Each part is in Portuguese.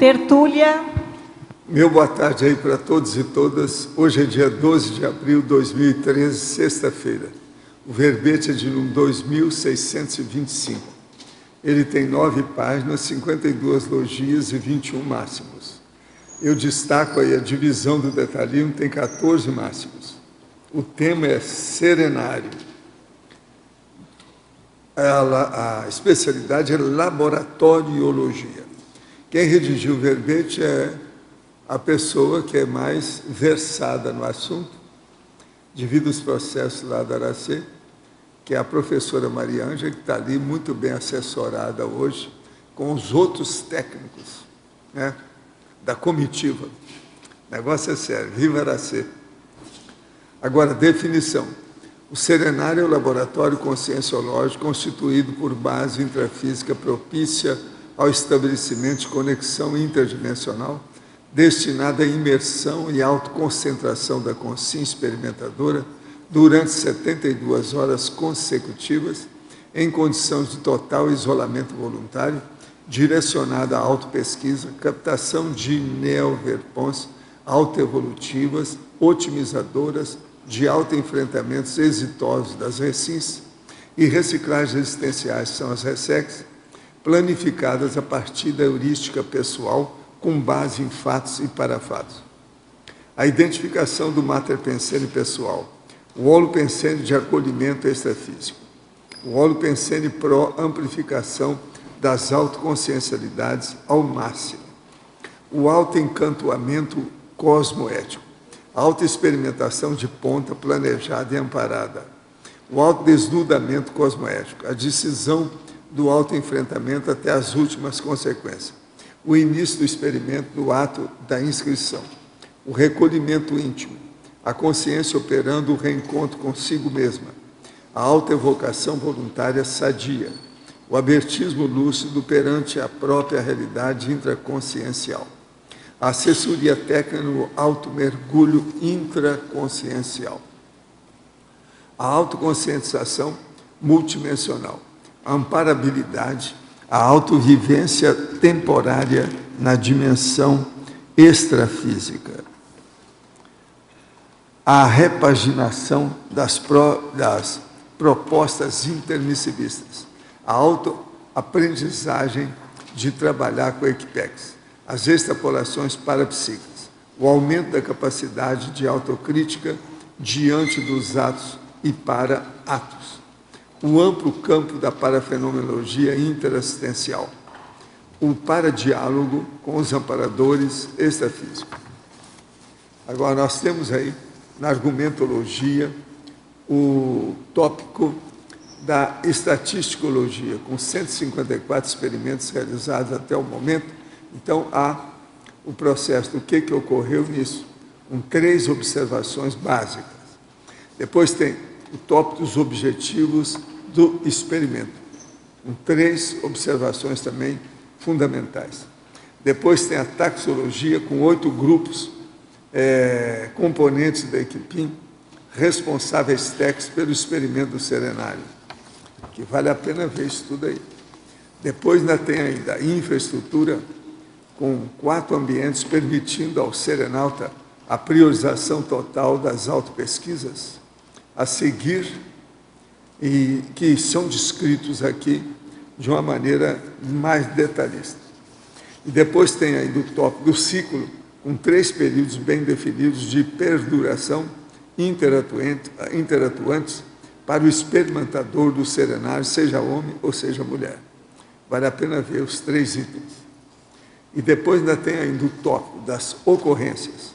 tertúlia. Meu boa tarde aí para todos e todas. Hoje é dia 12 de abril de 2013, sexta-feira. O verbete é de número 2625. Ele tem 9 páginas, 52 logias e 21 máximos. Eu destaco aí a divisão do detalhismo, tem 14 máximos. O tema é serenário. A especialidade é laboratoriologia. Quem redigiu o verbete é a pessoa que é mais versada no assunto, devido aos processos lá da Aracê, que é a professora Maria Ângela, que está ali muito bem assessorada hoje com os outros técnicos, né, da comitiva. O negócio é sério, viva Aracê. Agora, definição. O serenário é o laboratório conscienciológico constituído por base intrafísica propícia ao estabelecimento de conexão interdimensional, destinada à imersão e autoconcentração da consciência experimentadora durante 72 horas consecutivas, em condições de total isolamento voluntário, direcionada à autopesquisa, captação de neoverpons autoevolutivas, otimizadoras, de autoenfrentamentos exitosos das recins e reciclagens existenciais, são as RESEX, planificadas a partir da heurística pessoal, com base em fatos e parafatos. A identificação do mater pensene pessoal, o holopensene de acolhimento extrafísico, o holopensene pró-amplificação das autoconsciencialidades ao máximo, o autoencantoamento cosmoético, a autoexperimentação de ponta planejada e amparada, o autodesnudamento cosmoético, a decisão do autoenfrentamento até as últimas consequências, o início do experimento no ato da inscrição, o recolhimento íntimo, a consciência operando o reencontro consigo mesma, a autoevocação voluntária sadia, o abertismo lúcido perante a própria realidade intraconsciencial, a assessoria técnica no automergulho intraconsciencial, a autoconscientização multidimensional, a amparabilidade, a autovivência temporária na dimensão extrafísica, a repaginação das propostas intermissivistas, a autoaprendizagem de trabalhar com equipex, as extrapolações parapsíquicas, o aumento da capacidade de autocrítica diante dos atos e para atos, o amplo campo da parafenomenologia interassistencial, o paradiálogo com os amparadores extrafísicos. Agora, nós temos aí, na argumentologia, o tópico da estatisticologia, com 154 experimentos realizados até o momento. Então, há o processo do que ocorreu nisso, com 3 observações básicas. Depois tem o tópico dos objetivos do experimento, com 3 observações também fundamentais. Depois tem a taxologia, com 8 grupos, componentes da equipe, responsáveis técnicos pelo experimento do serenário, que vale a pena ver isso tudo aí. Depois ainda tem ainda a infraestrutura, com 4 ambientes, permitindo ao serenauta a priorização total das autopesquisas a seguir, e que são descritos aqui de uma maneira mais detalhista. E depois tem ainda o tópico do ciclo, com 3 períodos bem definidos de perduração interatuantes para o experimentador do serenário, seja homem ou seja mulher. Vale a pena ver os 3 itens. E depois ainda tem ainda o tópico das ocorrências,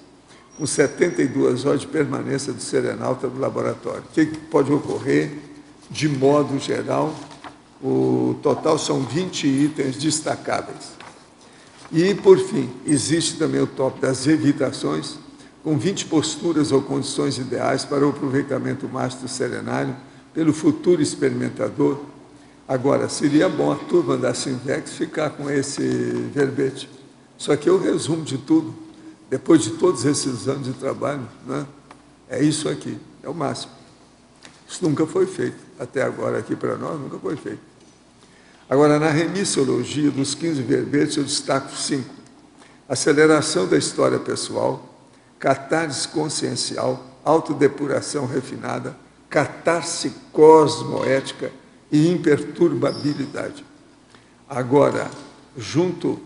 com 72 horas de permanência do serenauta do laboratório. O que pode ocorrer de modo geral? O total são 20 itens destacáveis. E, por fim, existe também o tópico das evitações, com 20 posturas ou condições ideais para o aproveitamento máximo do serenário pelo futuro experimentador. Agora, seria bom a turma da Sinvex ficar com esse verbete. Só que eu resumo de tudo, depois de todos esses anos de trabalho, né? É isso aqui, é o máximo. Isso nunca foi feito, até agora aqui para nós, nunca foi feito. Agora, na remissiologia, dos 15 verbetes, eu destaco 5. aceleração da história pessoal, catarse consciencial, autodepuração refinada, catarse cosmoética e imperturbabilidade. Agora, junto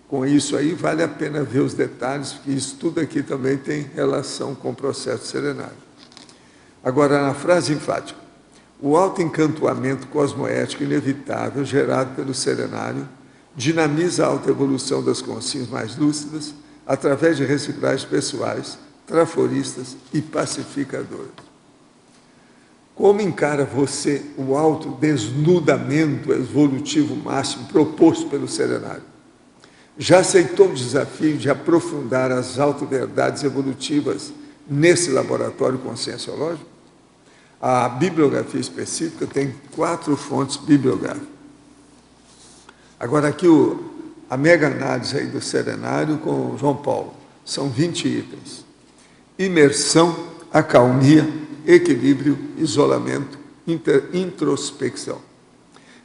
com isso aí, vale a pena ver os detalhes, porque isso tudo aqui também tem relação com o processo serenário. Agora, na frase enfática, o autoencantoamento cosmoético inevitável gerado pelo serenário dinamiza a autoevolução das consciências mais lúcidas através de reciclagens pessoais, traforistas e pacificadoras. Como encara você o autodesnudamento evolutivo máximo proposto pelo serenário? Já aceitou o desafio de aprofundar as autoverdades evolutivas nesse laboratório conscienciológico? A bibliografia específica tem 4 fontes bibliográficas. Agora aqui a mega análise aí do serenário com João Paulo. São 20 itens. Imersão, acalmia, equilíbrio, isolamento, introspecção.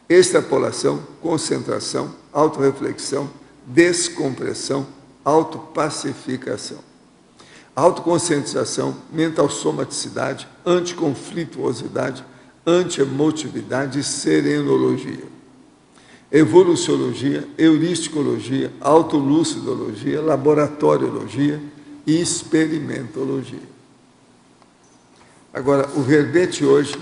Extrapolação, concentração, autorreflexão, descompressão, autopacificação. Autoconscientização, mental somaticidade, anticonflituosidade, antiemotividade e serenologia. Evoluciologia, euristicologia, autolucidologia, laboratoriologia e experimentologia. Agora, o verbete hoje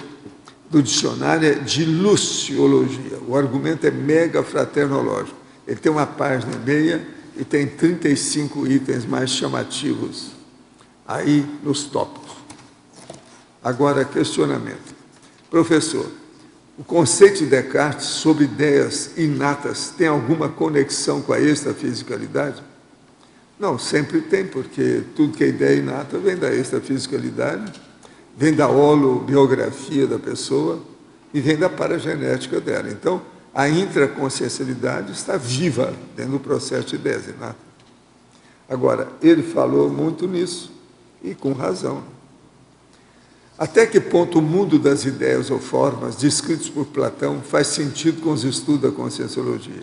do dicionário é diluciologia. O argumento é mega fraternológico. Ele tem uma página e meia e tem 35 itens mais chamativos aí nos tópicos. Agora, questionamento. Professor, o conceito de Descartes sobre ideias inatas tem alguma conexão com a extrafisicalidade? Não, sempre tem, porque tudo que é ideia inata vem da extrafisicalidade, vem da holobiografia da pessoa e vem da paragenética dela. Então, a intraconsciencialidade está viva dentro do processo de ideias inatas. Agora, ele falou muito nisso, e com razão. Até que ponto o mundo das ideias ou formas descritos por Platão faz sentido com os estudos da conscienciologia?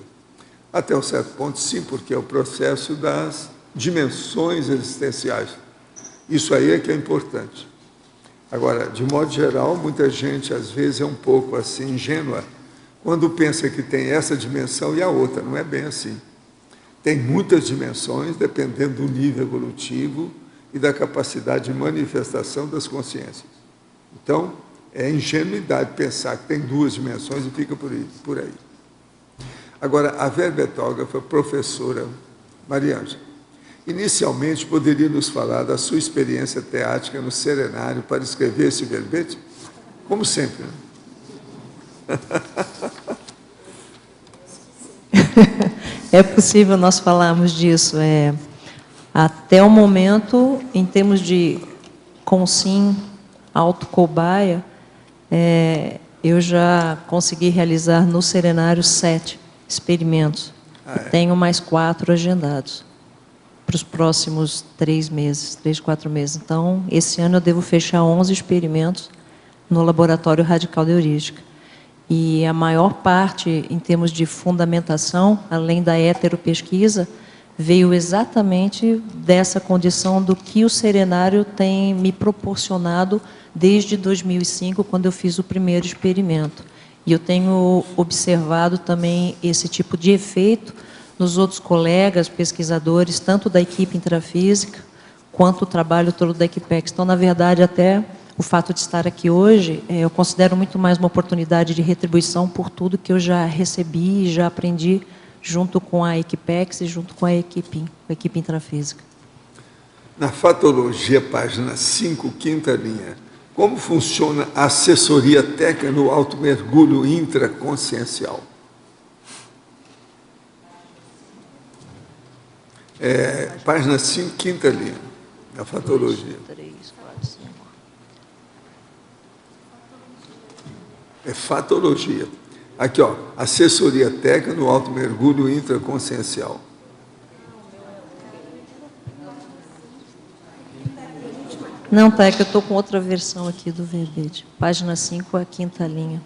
Até um certo ponto, sim, porque é o processo das dimensões existenciais. Isso aí é que é importante. Agora, de modo geral, muita gente, às vezes, é um pouco assim, ingênua, quando pensa que tem essa dimensão e a outra. Não é bem assim. Tem muitas dimensões, dependendo do nível evolutivo e da capacidade de manifestação das consciências. Então, é ingenuidade pensar que tem 2 dimensões e fica por aí. Agora, a verbetógrafa, professora Maria Ângela, inicialmente poderia nos falar da sua experiência teática no serenário para escrever esse verbete? Como sempre, né? É possível nós falarmos disso. Até o momento, em termos de consim, autocobaia, eu já consegui realizar no serenário 7 experimentos. Tenho mais 4 agendados para os próximos 3 meses, 3, 4 meses. Então, esse ano eu devo fechar 11 experimentos no laboratório radical de heurística. E a maior parte, em termos de fundamentação, além da heteropesquisa, veio exatamente dessa condição do que o serenário tem me proporcionado desde 2005, quando eu fiz o primeiro experimento. E eu tenho observado também esse tipo de efeito nos outros colegas, pesquisadores, tanto da equipe intrafísica, quanto o trabalho todo da Equipex. Então, na verdade, até o fato de estar aqui hoje, eu considero muito mais uma oportunidade de retribuição por tudo que eu já recebi e já aprendi junto com a Equipex e junto com a equipe intrafísica. Na Fatologia, página 5, 5ª linha, como funciona a assessoria técnica no automergulho intraconsciencial? Página 5, 5ª linha, da Fatologia. 2, 3, 4, 5. É Fatologia. Aqui, ó, assessoria técnica no automergulho intraconsciencial. Não, tá, é que eu estou com outra versão aqui do verbete. Página 5, a 5ª linha.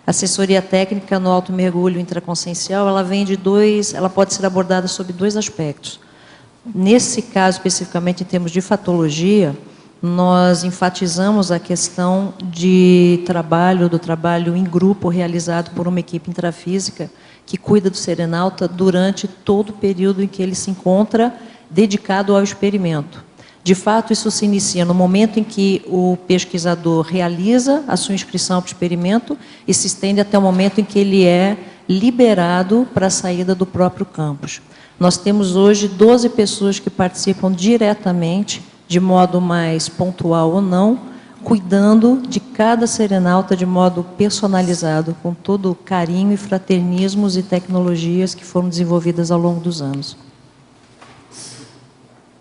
A assessoria técnica no automergulho intraconsciencial, ela pode ser abordada sob dois aspectos. Nesse caso, especificamente em termos de fatologia, nós enfatizamos a questão do trabalho em grupo realizado por uma equipe intrafísica que cuida do serenauta durante todo o período em que ele se encontra dedicado ao experimento. De fato, isso se inicia no momento em que o pesquisador realiza a sua inscrição para o experimento e se estende até o momento em que ele é liberado para a saída do próprio campus. Nós temos hoje 12 pessoas que participam diretamente, de modo mais pontual ou não, cuidando de cada serenauta de modo personalizado, com todo o carinho e fraternismos e tecnologias que foram desenvolvidas ao longo dos anos.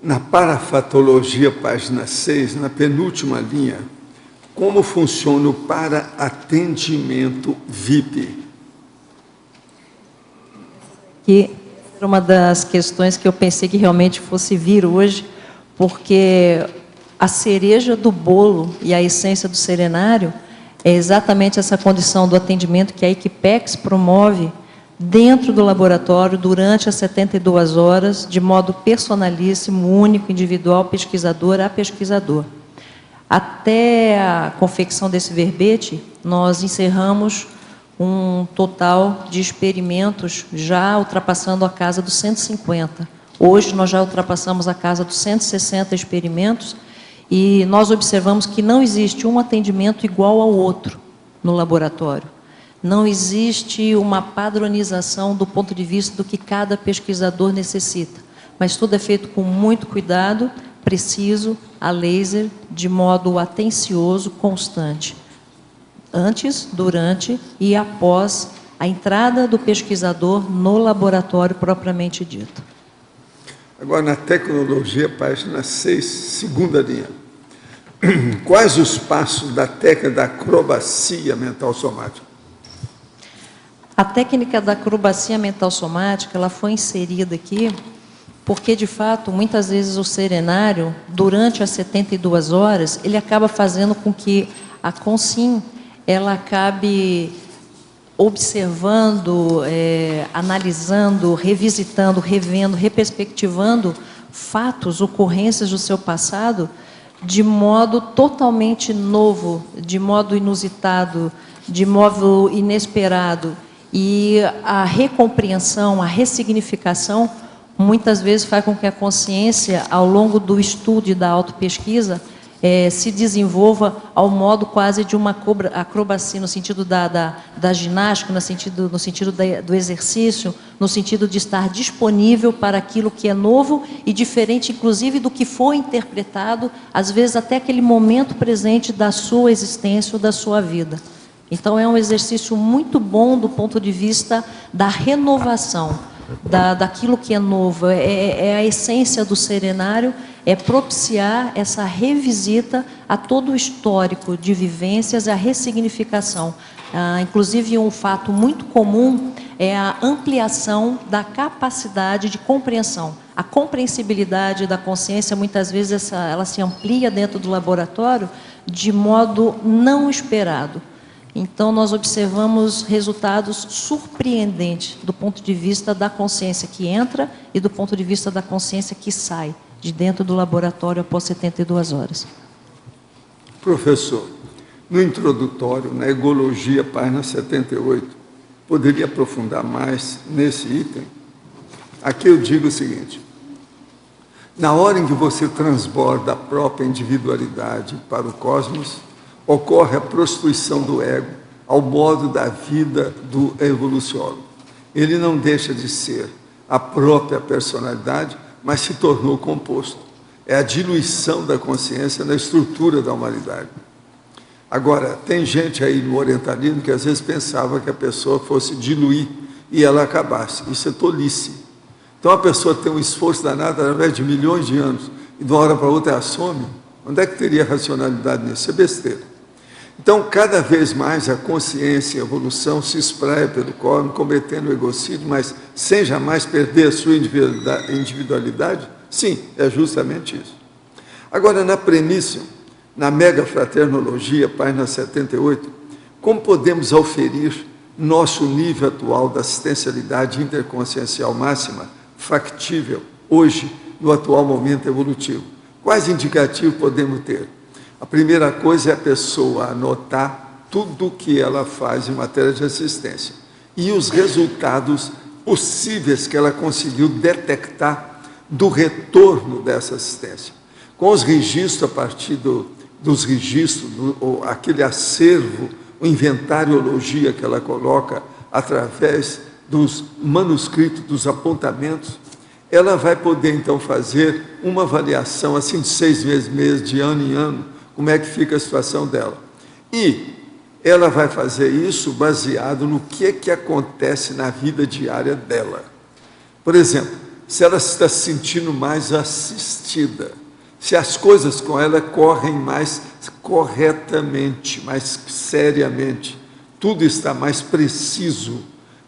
Na parafatologia, página 6, na penúltima linha, como funciona o para-atendimento VIP? Que era uma das questões que eu pensei que realmente fosse vir hoje, porque a cereja do bolo e a essência do serenário é exatamente essa condição do atendimento que a Equipex promove dentro do laboratório, durante as 72 horas, de modo personalíssimo, único, individual, pesquisador a pesquisador. Até a confecção desse verbete, nós encerramos um total de experimentos, já ultrapassando a casa dos 150. Hoje, nós já ultrapassamos a casa dos 160 experimentos, e nós observamos que não existe um atendimento igual ao outro no laboratório. Não existe uma padronização do ponto de vista do que cada pesquisador necessita, mas tudo é feito com muito cuidado, preciso, a laser, de modo atencioso, constante, antes, durante e após a entrada do pesquisador no laboratório propriamente dito. Agora, na tecnologia, página 6, segunda linha. Quais os passos da técnica da acrobacia mental somática? A técnica da acrobacia mental somática, ela foi inserida aqui porque, de fato, muitas vezes o serenário, durante as 72 horas, ele acaba fazendo com que a Consim, ela acabe observando, analisando, revisitando, revendo, reperspectivando fatos, ocorrências do seu passado, de modo totalmente novo, de modo inusitado, de modo inesperado. E a recompreensão, a ressignificação, muitas vezes faz com que a consciência, ao longo do estudo e da autopesquisa, se desenvolva ao modo quase de uma acrobacia, no sentido da ginástica, no sentido do exercício, no sentido de estar disponível para aquilo que é novo e diferente, inclusive, do que foi interpretado, às vezes até aquele momento presente da sua existência ou da sua vida. Então, é um exercício muito bom do ponto de vista da renovação, daquilo que é novo. É a essência do serenário, é propiciar essa revisita a todo o histórico de vivências, a ressignificação. Inclusive, um fato muito comum é a ampliação da capacidade de compreensão. A compreensibilidade da consciência, muitas vezes, ela se amplia dentro do laboratório de modo não esperado. Então, nós observamos resultados surpreendentes do ponto de vista da consciência que entra e do ponto de vista da consciência que sai de dentro do laboratório após 72 horas. Professor, no introdutório, na egologia, página 78, poderia aprofundar mais nesse item? Aqui eu digo o seguinte: na hora em que você transborda a própria individualidade para o cosmos, ocorre a prostituição do ego ao modo da vida do evoluciólogo. Ele não deixa de ser a própria personalidade, mas se tornou composto. É a diluição da consciência na estrutura da humanidade. Agora, tem gente aí no orientalismo que às vezes pensava que a pessoa fosse diluir e ela acabasse. Isso é tolice. Então a pessoa tem um esforço danado através de milhões de anos e de uma hora para outra ela some. Onde é que teria racionalidade nisso? Isso é besteira. Então, cada vez mais a consciência e a evolução se espraia pelo cosmos, cometendo o egocídio, mas sem jamais perder a sua individualidade? Sim, é justamente isso. Agora, na premissa, na mega fraternologia, página 78, Como podemos auferir nosso nível atual da assistencialidade interconsciencial máxima factível hoje, no atual momento evolutivo? Quais indicativos podemos ter? A primeira coisa é a pessoa anotar tudo o que ela faz em matéria de assistência e os resultados possíveis que ela conseguiu detectar do retorno dessa assistência. Com os registros, a partir dos registros, aquele acervo, o inventáriologia que ela coloca através dos manuscritos, dos apontamentos, ela vai poder, então, fazer uma avaliação, assim, de 6 meses, de ano em ano, como é que fica a situação dela. E ela vai fazer isso baseado no que acontece na vida diária dela. Por exemplo, se ela está se sentindo mais assistida, se as coisas com ela correm mais corretamente, mais seriamente, tudo está mais preciso,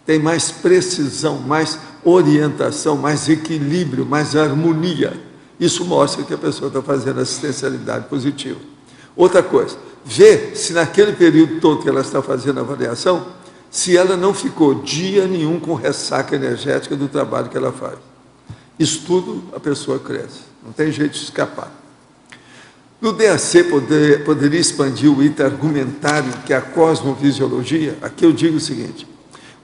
tem mais precisão, mais orientação, mais equilíbrio, mais harmonia. Isso mostra que a pessoa está fazendo assistencialidade positiva. Outra coisa, ver se naquele período todo que ela está fazendo a avaliação, se ela não ficou dia nenhum com ressaca energética do trabalho que ela faz. Isso tudo a pessoa cresce, não tem jeito de escapar. No DAC poderia expandir o item argumentário, que é a cosmovisiologia. Aqui eu digo o seguinte: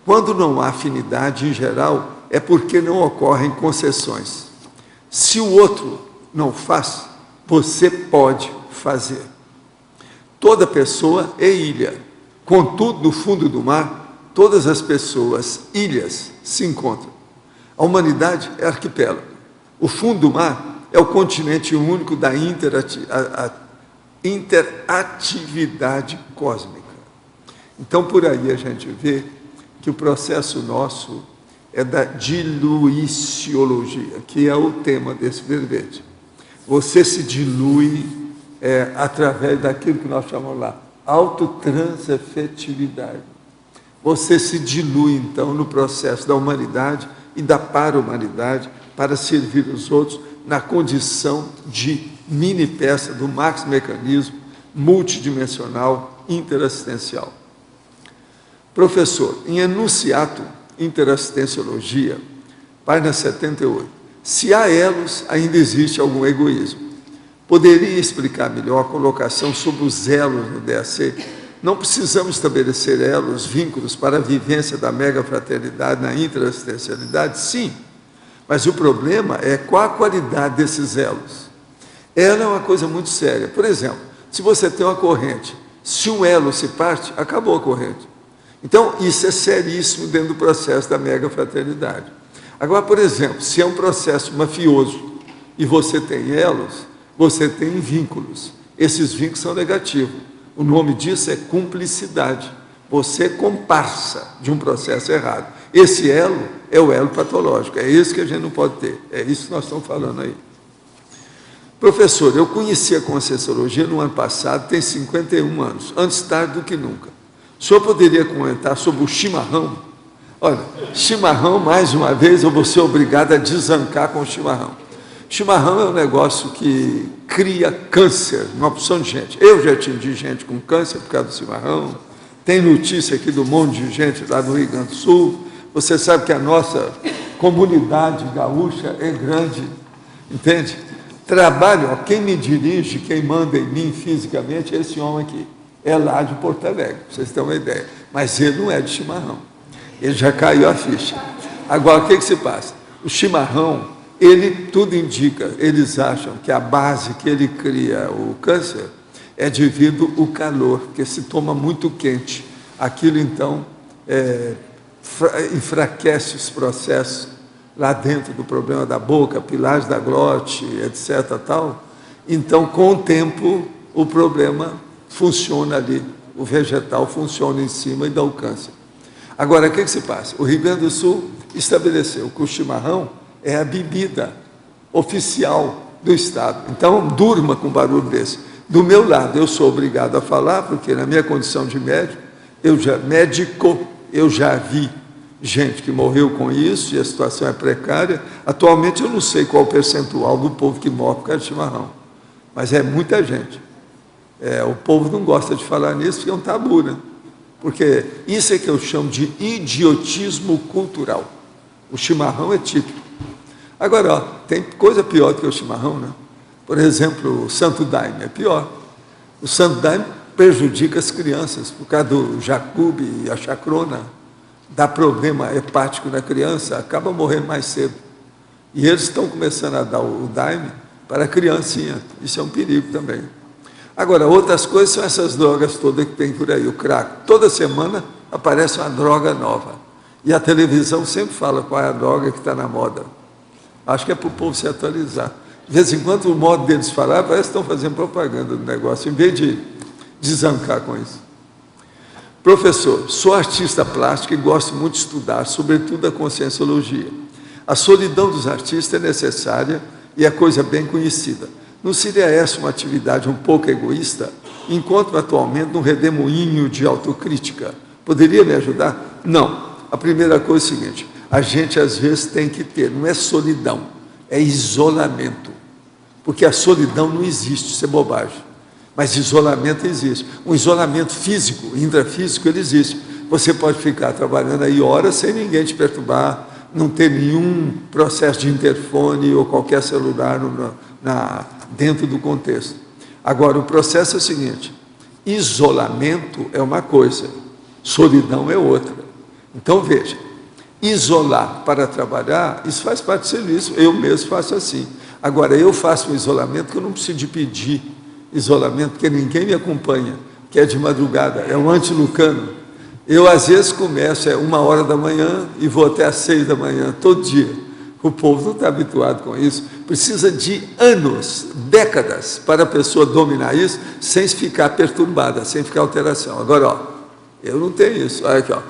quando não há afinidade em geral, é porque não ocorrem concessões. Se o outro não faz, você pode fazer. Toda pessoa é ilha. Contudo, no fundo do mar, todas as pessoas, ilhas, se encontram. A humanidade é arquipélago. O fundo do mar é o continente único da interatividade cósmica. Então, por aí a gente vê que o processo nosso é da diluiciologia, que é o tema desse verbete. Você se dilui através daquilo que nós chamamos lá, autotransafetividade. Você se dilui, então, no processo da humanidade e da para-humanidade para servir os outros na condição de mini-peça do maxi-mecanismo multidimensional interassistencial. Professor, em Enunciatum Interassistenciologia, página 78, se há elos, ainda existe algum egoísmo. Poderia explicar melhor a colocação sobre os elos no DAC? Não precisamos estabelecer elos, vínculos para a vivência da mega-fraternidade na interassistencialidade? Sim, mas o problema é qual a qualidade desses elos. Ela é uma coisa muito séria. Por exemplo, se você tem uma corrente, se um elo se parte, acabou a corrente. Então, isso é seríssimo dentro do processo da mega-fraternidade. Agora, por exemplo, se é um processo mafioso e você tem elos, você tem vínculos. Esses vínculos são negativos. O nome disso é cumplicidade. Você é comparsa de um processo errado. Esse elo é o elo patológico. É esse que a gente não pode ter. É isso que nós estamos falando aí. Professor, eu conheci a Conscienciologia no ano passado, tem 51 anos, antes tarde do que nunca. O senhor poderia comentar sobre o chimarrão? Olha, chimarrão, mais uma vez, eu vou ser obrigado a desancar com o chimarrão. Chimarrão é um negócio que cria câncer, uma opção de gente. Eu já atendi gente com câncer por causa do chimarrão. Tem notícia aqui do monte de gente lá no Rio Grande do Sul. Você sabe que a nossa comunidade gaúcha é grande, entende? Trabalho, ó, quem me dirige, quem manda em mim fisicamente é esse homem aqui. É lá de Porto Alegre, para vocês terem uma ideia. Mas ele não é de chimarrão. Ele já caiu a ficha. Agora, o que se passa? O chimarrão, ele, tudo indica, eles acham que a base que ele cria o câncer é devido ao calor, porque se toma muito quente. Aquilo, então, enfraquece os processos lá dentro do problema da boca, pilares da glote, etc. Tal. Então, com o tempo, o problema funciona ali, o vegetal funciona em cima e dá o câncer. Agora, o que se passa? O Rio Grande do Sul estabeleceu que o chimarrão é a bebida oficial do Estado. Então, durma com barulho desse. Do meu lado, eu sou obrigado a falar, porque na minha condição de médico, eu já vi gente que morreu com isso, e a situação é precária. Atualmente, eu não sei qual o percentual do povo que morre por causa de chimarrão, mas é muita gente. O povo não gosta de falar nisso, porque é um tabu, né? Porque isso é que eu chamo de idiotismo cultural. O chimarrão é típico. Agora, ó, tem coisa pior do que o chimarrão, né? Por exemplo, o Santo Daime é pior. O Santo Daime prejudica as crianças, por causa do Jacube e a chacrona, dá problema hepático na criança, acaba morrendo mais cedo. E eles estão começando a dar o Daime para a criancinha. Isso é um perigo também. Agora, outras coisas são essas drogas todas que tem por aí, o crack. Toda semana aparece uma droga nova. E a televisão sempre fala qual é a droga que está na moda. Acho que é para o povo se atualizar. De vez em quando, o modo deles falar, parece que estão fazendo propaganda do negócio, em vez de desancar com isso. Professor, sou artista plástico e gosto muito de estudar, sobretudo a conscienciologia. A solidão dos artistas é necessária e é coisa bem conhecida. Não seria essa uma atividade um pouco egoísta? Encontro atualmente num redemoinho de autocrítica. Poderia me ajudar? Não. A primeira coisa é o seguinte, a gente às vezes tem que ter, não é solidão, é isolamento. Porque a solidão não existe, isso é bobagem. Mas isolamento existe. Um isolamento físico, intrafísico, ele existe. Você pode ficar trabalhando aí horas sem ninguém te perturbar, não ter nenhum processo de interfone ou qualquer celular dentro do contexto. Agora, o processo é o seguinte, isolamento é uma coisa, solidão é outra. Então, veja, isolar para trabalhar, isso faz parte do serviço, eu mesmo faço assim. Agora, eu faço um isolamento que eu não preciso de pedir isolamento, porque ninguém me acompanha, que é de madrugada, é um antilucano. Eu, às vezes, começo 1h da manhã e vou até às 6 da manhã, todo dia. O povo não está habituado com isso. Precisa de anos, décadas, para a pessoa dominar isso, sem ficar perturbada, sem ficar alteração. Agora, ó, eu não tenho isso. Olha aqui, ó.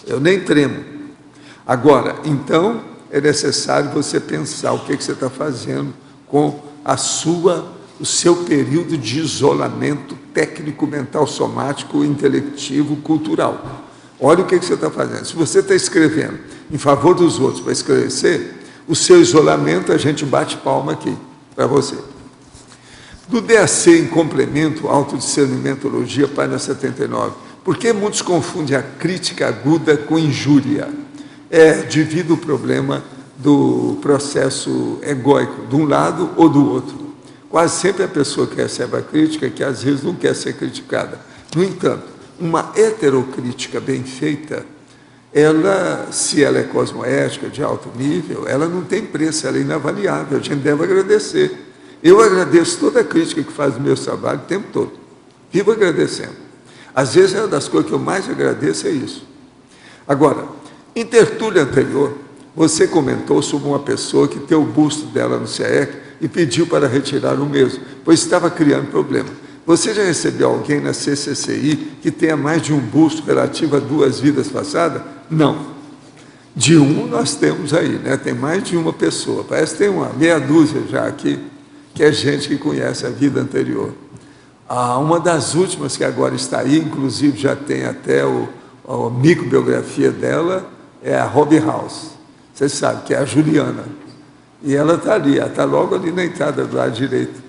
Eu nem tremo. Agora, então, é necessário você pensar o que você está fazendo com o seu período de isolamento técnico, mental, somático, intelectivo, cultural. Olha o que você está fazendo. Se você está escrevendo em favor dos outros para esclarecer, o seu isolamento, a gente bate palma aqui para você. Do DAC em complemento, autodiscernimentologia, página 79. Por que muitos confundem a crítica aguda com injúria? É devido ao problema do processo egóico, de um lado ou do outro. Quase sempre a pessoa que recebe a crítica, que às vezes não quer ser criticada. No entanto, uma heterocrítica bem feita, ela, se ela é cosmoética, de alto nível, ela não tem preço, ela é inavaliável, a gente deve agradecer. Eu agradeço toda a crítica que faz o meu trabalho o tempo todo. Vivo agradecendo. Às vezes, uma das coisas que eu mais agradeço é isso. Agora, em tertúlia anterior, você comentou sobre uma pessoa que tem o busto dela no CIEC e pediu para retirar o mesmo, pois estava criando problema. Você já recebeu alguém na CCCI que tenha mais de um busto relativo a 2 vidas passadas? Não. De um nós temos aí, né? Tem mais de uma pessoa. Parece que tem uma meia dúzia já aqui, que é gente que conhece a vida anterior. Uma das últimas que agora está aí, inclusive já tem até a microbiografia dela, é a Hobby House. Você sabe que é a Juliana. E ela está ali, ela está logo ali na entrada do lado direito.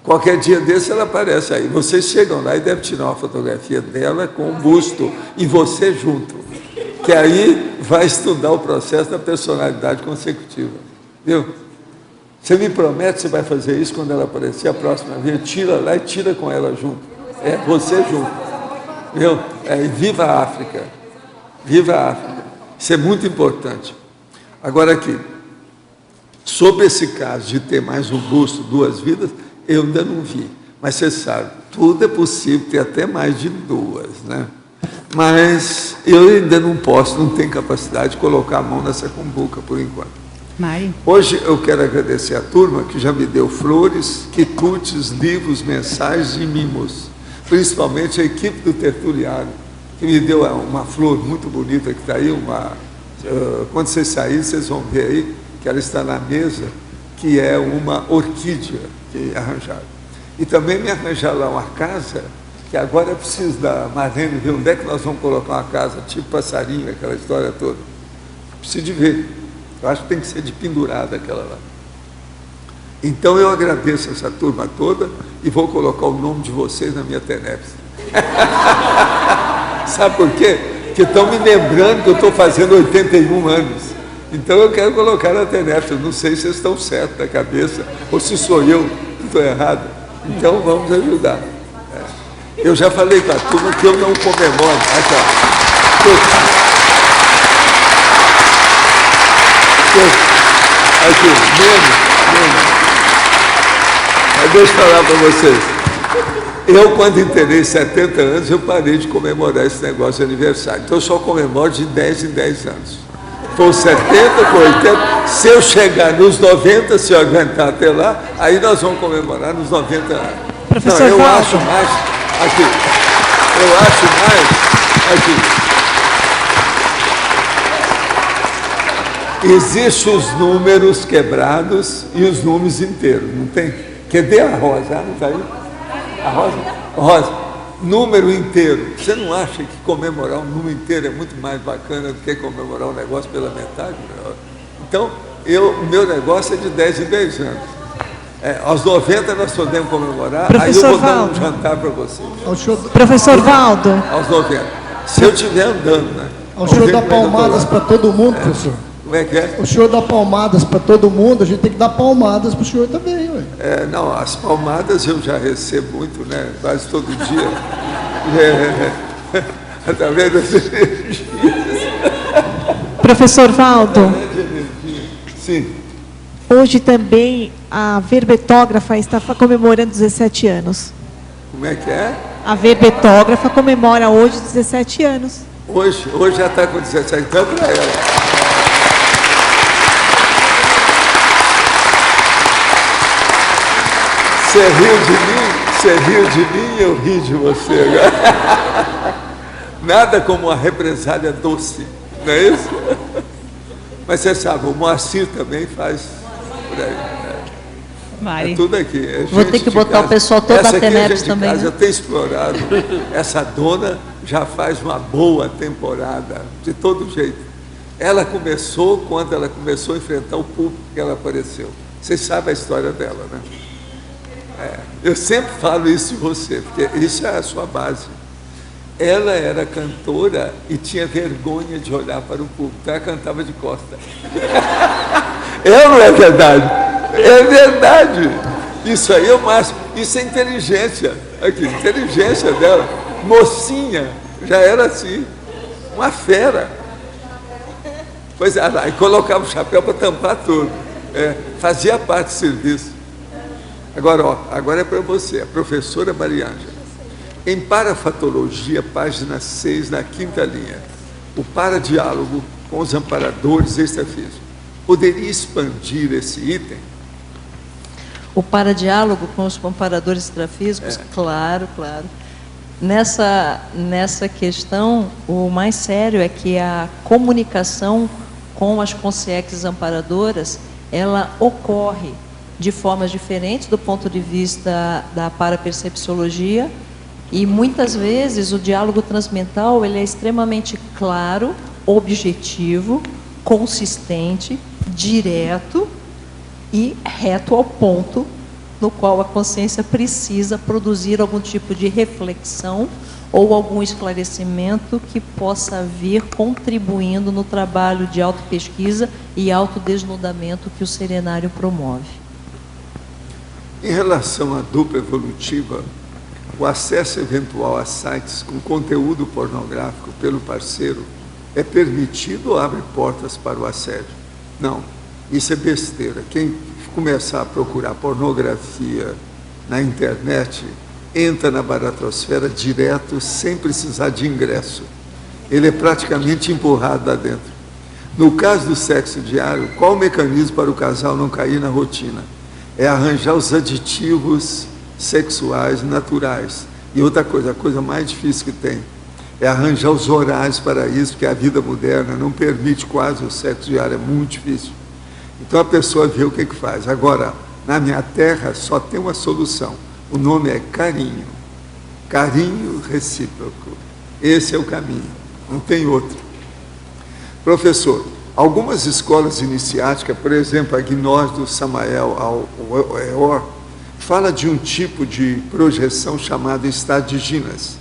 Qualquer dia desse ela aparece aí. Vocês chegam lá e devem tirar uma fotografia dela com o busto e você junto. Que aí vai estudar o processo da personalidade consecutiva. Viu? Você me promete que você vai fazer isso quando ela aparecer a próxima vez? Tira lá e tira com ela junto. É, você junto. Viu? Viva a África. Viva a África. Isso é muito importante. Agora aqui, sobre esse caso de ter mais um busto, 2 vidas, eu ainda não vi. Mas você sabe, tudo é possível ter até mais de 2, né? Mas eu ainda não posso, não tenho capacidade de colocar a mão nessa cumbuca por enquanto. Mari. Hoje eu quero agradecer a turma que já me deu flores, quitutes, livros, mensagens e mimos. Principalmente a equipe do Tertuliário, que me deu uma flor muito bonita que está aí, quando vocês saírem, vocês vão ver aí, que ela está na mesa, que é uma orquídea que arranjaram. E também me arranjaram lá uma casa, que agora é preciso da Marlene ver onde é que nós vamos colocar uma casa, tipo passarinho, aquela história toda. Preciso de ver. Eu acho que tem que ser de pendurada aquela lá. Então eu agradeço essa turma toda e vou colocar o nome de vocês na minha TENEPS. Sabe por quê? Porque estão me lembrando que eu estou fazendo 81 anos. Então eu quero colocar na internet. Eu não sei se vocês estão certos da cabeça, ou se sou eu que estou errado. Então vamos ajudar. Eu já falei para a turma que eu não comemoro. Aqui, menos. Mas deixa eu falar para vocês. Eu, quando entrei 70 anos, eu parei de comemorar esse negócio de aniversário. Então eu só comemoro de 10 em 10 anos. For 70, for 80. Se eu chegar nos 90, se eu aguentar até lá, aí nós vamos comemorar nos 90 anos. Professor não, eu Valdo. acho mais. Existem os números quebrados e os números inteiros, não tem? Cadê a Rosa? Não está aí? A Rosa? Rosa, número inteiro. Você não acha que comemorar um número inteiro é muito mais bacana do que comemorar um negócio pela metade? Então, o meu negócio é de 10 em 10 anos. Aos 90 nós podemos comemorar, Professor aí eu vou dar Valdo. um jantar para vocês. Professor Valdo. Aos 90. Se eu estiver andando, né? O senhor dá palmadas para todo mundo, professor. Como é que é? O senhor dá palmadas para todo mundo, a gente tem que dar palmadas para o senhor também, ué. Não, as palmadas eu já recebo muito, né? Quase todo dia. Através das energias. Professor Valdo, Sim. hoje também a verbetógrafa está comemorando 17 anos. Como é que é? A verbetógrafa comemora hoje 17 anos. Hoje já está com 17, então para ela. Você riu de mim, eu ri de você agora. Nada como uma represália doce, não é isso? Mas você sabe, o Moacir também faz por aí. Mari. É tudo aqui. Vou ter que botar o pessoal todo da TENEPS também. Eu tenho explorado. Essa dona já faz uma boa temporada, de todo jeito. Ela começou quando ela começou a enfrentar o público que ela apareceu. Vocês sabem a história dela, né? Eu sempre falo isso de você, porque isso é a sua base. Ela era cantora e tinha vergonha de olhar para o público, então ela cantava de costa. Não é verdade? É verdade. Isso aí é o máximo. Isso é inteligência. Aqui, inteligência dela. Mocinha, já era assim. Uma fera. Pois é, aí colocava o chapéu para tampar tudo. Fazia parte do serviço. Agora é para você, a professora Maria Ângela. Em Parafatologia, página 6, na 5ª linha, o paradiálogo com os amparadores extrafísicos. Poderia expandir esse item? O paradiálogo com os comparadores extrafísicos, claro. Nessa questão, o mais sério é que a comunicação com as consciências amparadoras, ela ocorre de formas diferentes do ponto de vista da parapercepciologia, e muitas vezes o diálogo transmental ele é extremamente claro, objetivo, consistente, direto e reto ao ponto no qual a consciência precisa produzir algum tipo de reflexão ou algum esclarecimento que possa vir contribuindo no trabalho de autopesquisa e autodesnudamento que o serenário promove. Em relação à dupla evolutiva, o acesso eventual a sites com conteúdo pornográfico pelo parceiro é permitido ou abre portas para o assédio? Não, isso é besteira. Quem começar a procurar pornografia na internet, entra na baratrosfera direto, sem precisar de ingresso. Ele é praticamente empurrado lá dentro. No caso do sexo diário, qual o mecanismo para o casal não cair na rotina? É arranjar os aditivos sexuais naturais. E outra coisa, a coisa mais difícil que tem, é arranjar os horários para isso, porque a vida moderna não permite quase o sexo diário, é muito difícil. Então a pessoa vê o que faz. Agora, na minha terra só tem uma solução. O nome é carinho. Carinho recíproco. Esse é o caminho, não tem outro. Professor, algumas escolas iniciáticas, por exemplo, a Gnós do Samael ao Eor, fala de um tipo de projeção chamado estado de Ginas.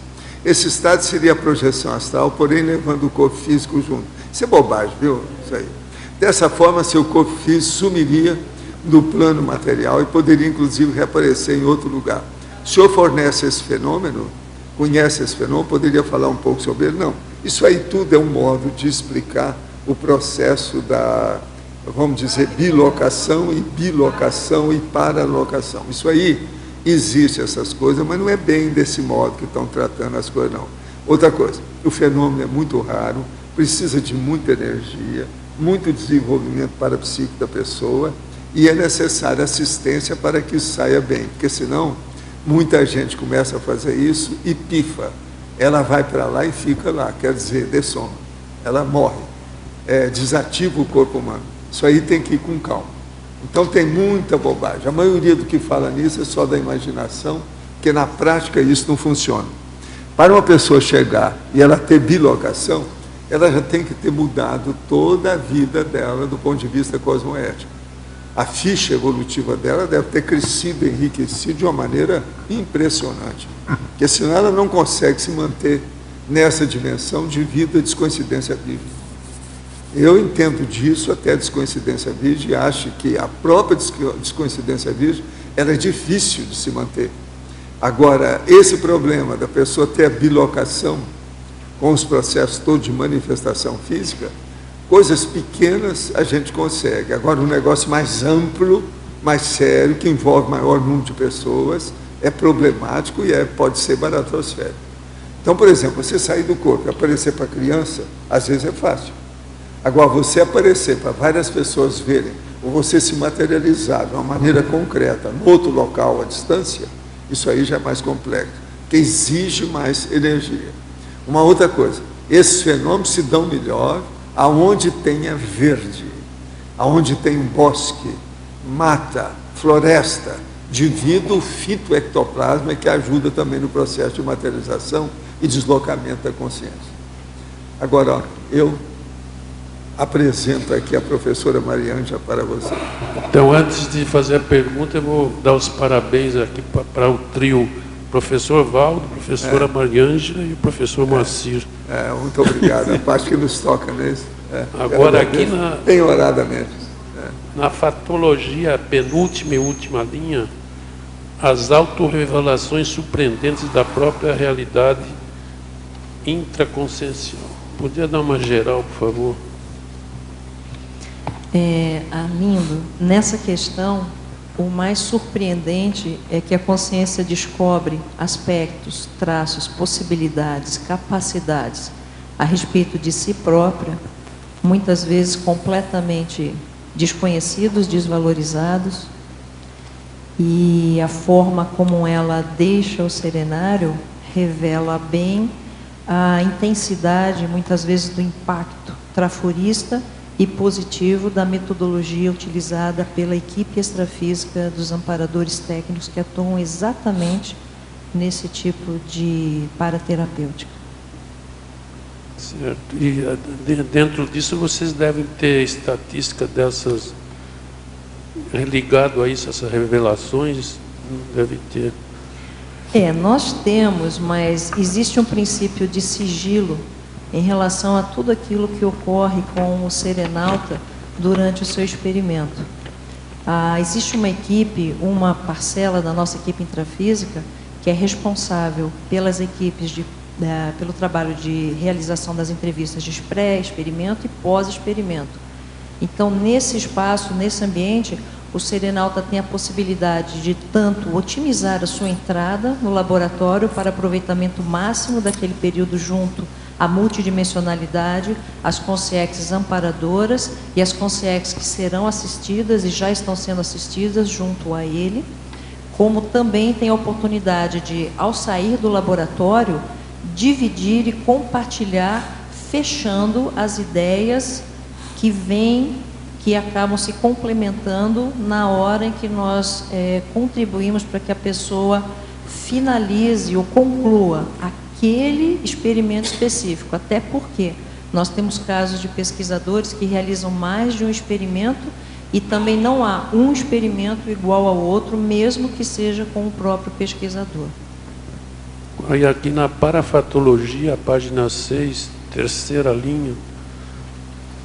esse estado seria a projeção astral, porém levando o corpo físico junto. Isso é bobagem, viu? Isso aí. Dessa forma, seu corpo físico sumiria do plano material e poderia, inclusive, reaparecer em outro lugar. O senhor fornece esse fenômeno, conhece esse fenômeno, poderia falar um pouco sobre ele? Não. Isso aí tudo é um modo de explicar o processo da, vamos dizer, bilocação e paralocação. Isso aí existe, essas coisas, mas não é bem desse modo que estão tratando as coisas, não. Outra coisa, o fenômeno é muito raro, precisa de muita energia, muito desenvolvimento parapsíquico da pessoa, e é necessária assistência para que isso saia bem, porque senão muita gente começa a fazer isso e pifa. Ela vai para lá e fica lá, quer dizer, dessoma. Ela morre, desativa o corpo humano. Isso aí tem que ir com calma. Então tem muita bobagem. A maioria do que fala nisso é só da imaginação, porque na prática isso não funciona. Para uma pessoa chegar e ela ter bilocação, ela já tem que ter mudado toda a vida dela do ponto de vista cosmoético. A ficha evolutiva dela deve ter crescido, enriquecido de uma maneira impressionante. Porque senão ela não consegue se manter nessa dimensão de vida descoincidência virgem. Eu entendo disso até descoincidência virgem e acho que a própria descoincidência virgem ela é difícil de se manter. Agora, esse problema da pessoa ter a bilocação com os processos todos de manifestação física, coisas pequenas a gente consegue. Agora, um negócio mais amplo, mais sério, que envolve maior número de pessoas, é problemático e pode ser baratosférico. Então, por exemplo, você sair do corpo e aparecer para a criança, às vezes é fácil. Agora, você aparecer para várias pessoas verem, ou você se materializar de uma maneira concreta, no outro local, à distância, isso aí já é mais complexo, que exige mais energia. Uma outra coisa, esses fenômenos se dão melhor aonde tenha verde, aonde tem um bosque, mata, floresta, devido ao fitoectoplasma que ajuda também no processo de materialização e deslocamento da consciência. Agora, eu apresento aqui a professora Mariângela para você. Então, antes de fazer a pergunta, eu vou dar os parabéns aqui para o trio professor Valdo, professora Mariângela e o professor Moacir. Muito obrigado. A parte que nos toca nesse. Agora, aqui bem oradamente. Na fatologia, a penúltima e última linha, as autorrevelações surpreendentes da própria realidade intraconsciencial. Podia dar uma geral, por favor? Arlindo, nessa questão, o mais surpreendente é que a consciência descobre aspectos, traços, possibilidades, capacidades a respeito de si própria, muitas vezes completamente desconhecidos, desvalorizados, e a forma como ela deixa o serenário revela bem a intensidade, muitas vezes, do impacto traforista e positivo da metodologia utilizada pela equipe extrafísica dos amparadores técnicos que atuam exatamente nesse tipo de paraterapêutica. Certo. E dentro disso vocês devem ter estatística dessas, ligado a isso, essas revelações, deve ter. Nós temos, mas existe um princípio de sigilo em relação a tudo aquilo que ocorre com o serenauta durante o seu experimento. Existe uma equipe, uma parcela da nossa equipe intrafísica, que é responsável pelas equipes pelo trabalho de realização das entrevistas de pré-experimento e pós-experimento. Então, nesse espaço, nesse ambiente, o serenauta tem a possibilidade de tanto otimizar a sua entrada no laboratório para aproveitamento máximo daquele período junto à multidimensionalidade, as consciências amparadoras e as consciências que serão assistidas e já estão sendo assistidas junto a ele, como também tem a oportunidade de, ao sair do laboratório, dividir e compartilhar, fechando as ideias que vêm, que acabam se complementando na hora em que nós contribuímos para que a pessoa finalize ou conclua aquele experimento específico, até porque nós temos casos de pesquisadores que realizam mais de um experimento e também não há um experimento igual ao outro, mesmo que seja com o próprio pesquisador. Aí aqui na parafatologia, a página 6, terceira linha,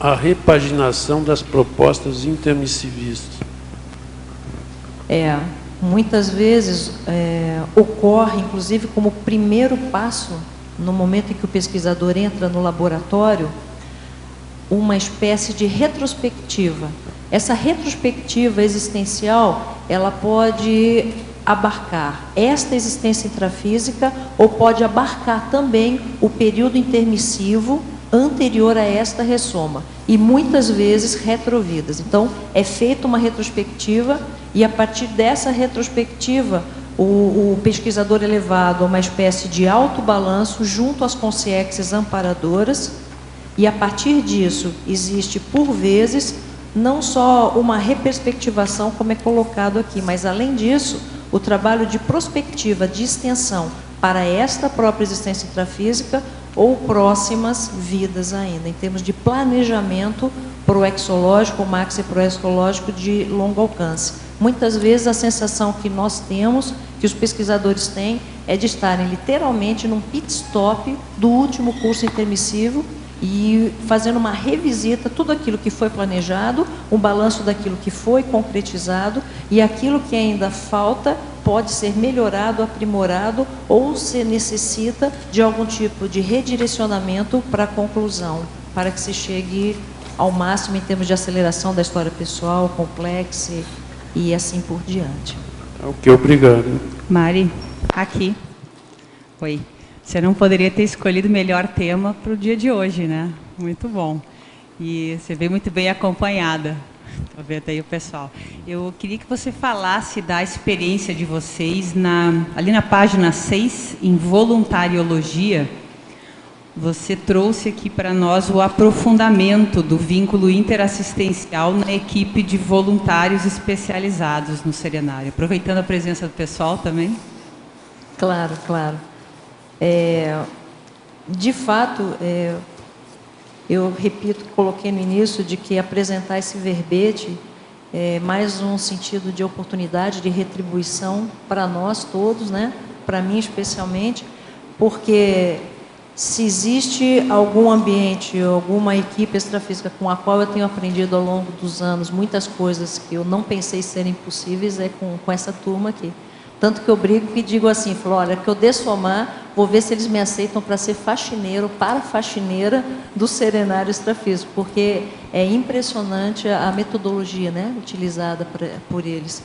a repaginação das propostas intermissivistas. Muitas vezes ocorre, inclusive como primeiro passo, no momento em que o pesquisador entra no laboratório, uma espécie de retrospectiva. Essa retrospectiva existencial, ela pode abarcar esta existência intrafísica ou pode abarcar também o período intermissivo anterior a esta ressoma, e muitas vezes retrovidas. Então, é feita uma retrospectiva e, a partir dessa retrospectiva, o pesquisador é levado a uma espécie de autobalanço junto às consciências amparadoras, e, a partir disso, existe, por vezes, não só uma reperspectivação, como é colocado aqui, mas, além disso, o trabalho de prospectiva, de extensão para esta própria existência intrafísica ou próximas vidas ainda, em termos de planejamento proexológico, maxi proexológico de longo alcance. Muitas vezes a sensação que nós temos, que os pesquisadores têm, é de estarem literalmente num pit stop do último curso intermissivo e fazendo uma revisita, tudo aquilo que foi planejado, um balanço daquilo que foi concretizado, e aquilo que ainda falta pode ser melhorado, aprimorado, ou se necessita de algum tipo de redirecionamento para a conclusão, para que se chegue ao máximo em termos de aceleração da história pessoal, complexa e assim por diante. Ok, obrigado. Mari, aqui. Oi. Você não poderia ter escolhido melhor tema para o dia de hoje, né? Muito bom. E você veio muito bem acompanhada. Estou vendo aí o pessoal. Eu queria que você falasse da experiência de vocês ali na página 6, em voluntariologia. Você trouxe aqui para nós o aprofundamento do vínculo interassistencial na equipe de voluntários especializados no Serenário. Aproveitando a presença do pessoal também. Claro, claro. De fato, eu repito, coloquei no início, de que apresentar esse verbete é mais um sentido de oportunidade, de retribuição para nós todos, né? Para mim especialmente, porque se existe algum ambiente, alguma equipe extrafísica com a qual eu tenho aprendido ao longo dos anos muitas coisas que eu não pensei serem possíveis, é com essa turma aqui. Tanto que eu brigo e digo assim, falo, olha, que eu dessomar, vou ver se eles me aceitam para ser faxineiro, para faxineira do Serenário Extrafísico, porque é impressionante a metodologia, né, utilizada por eles.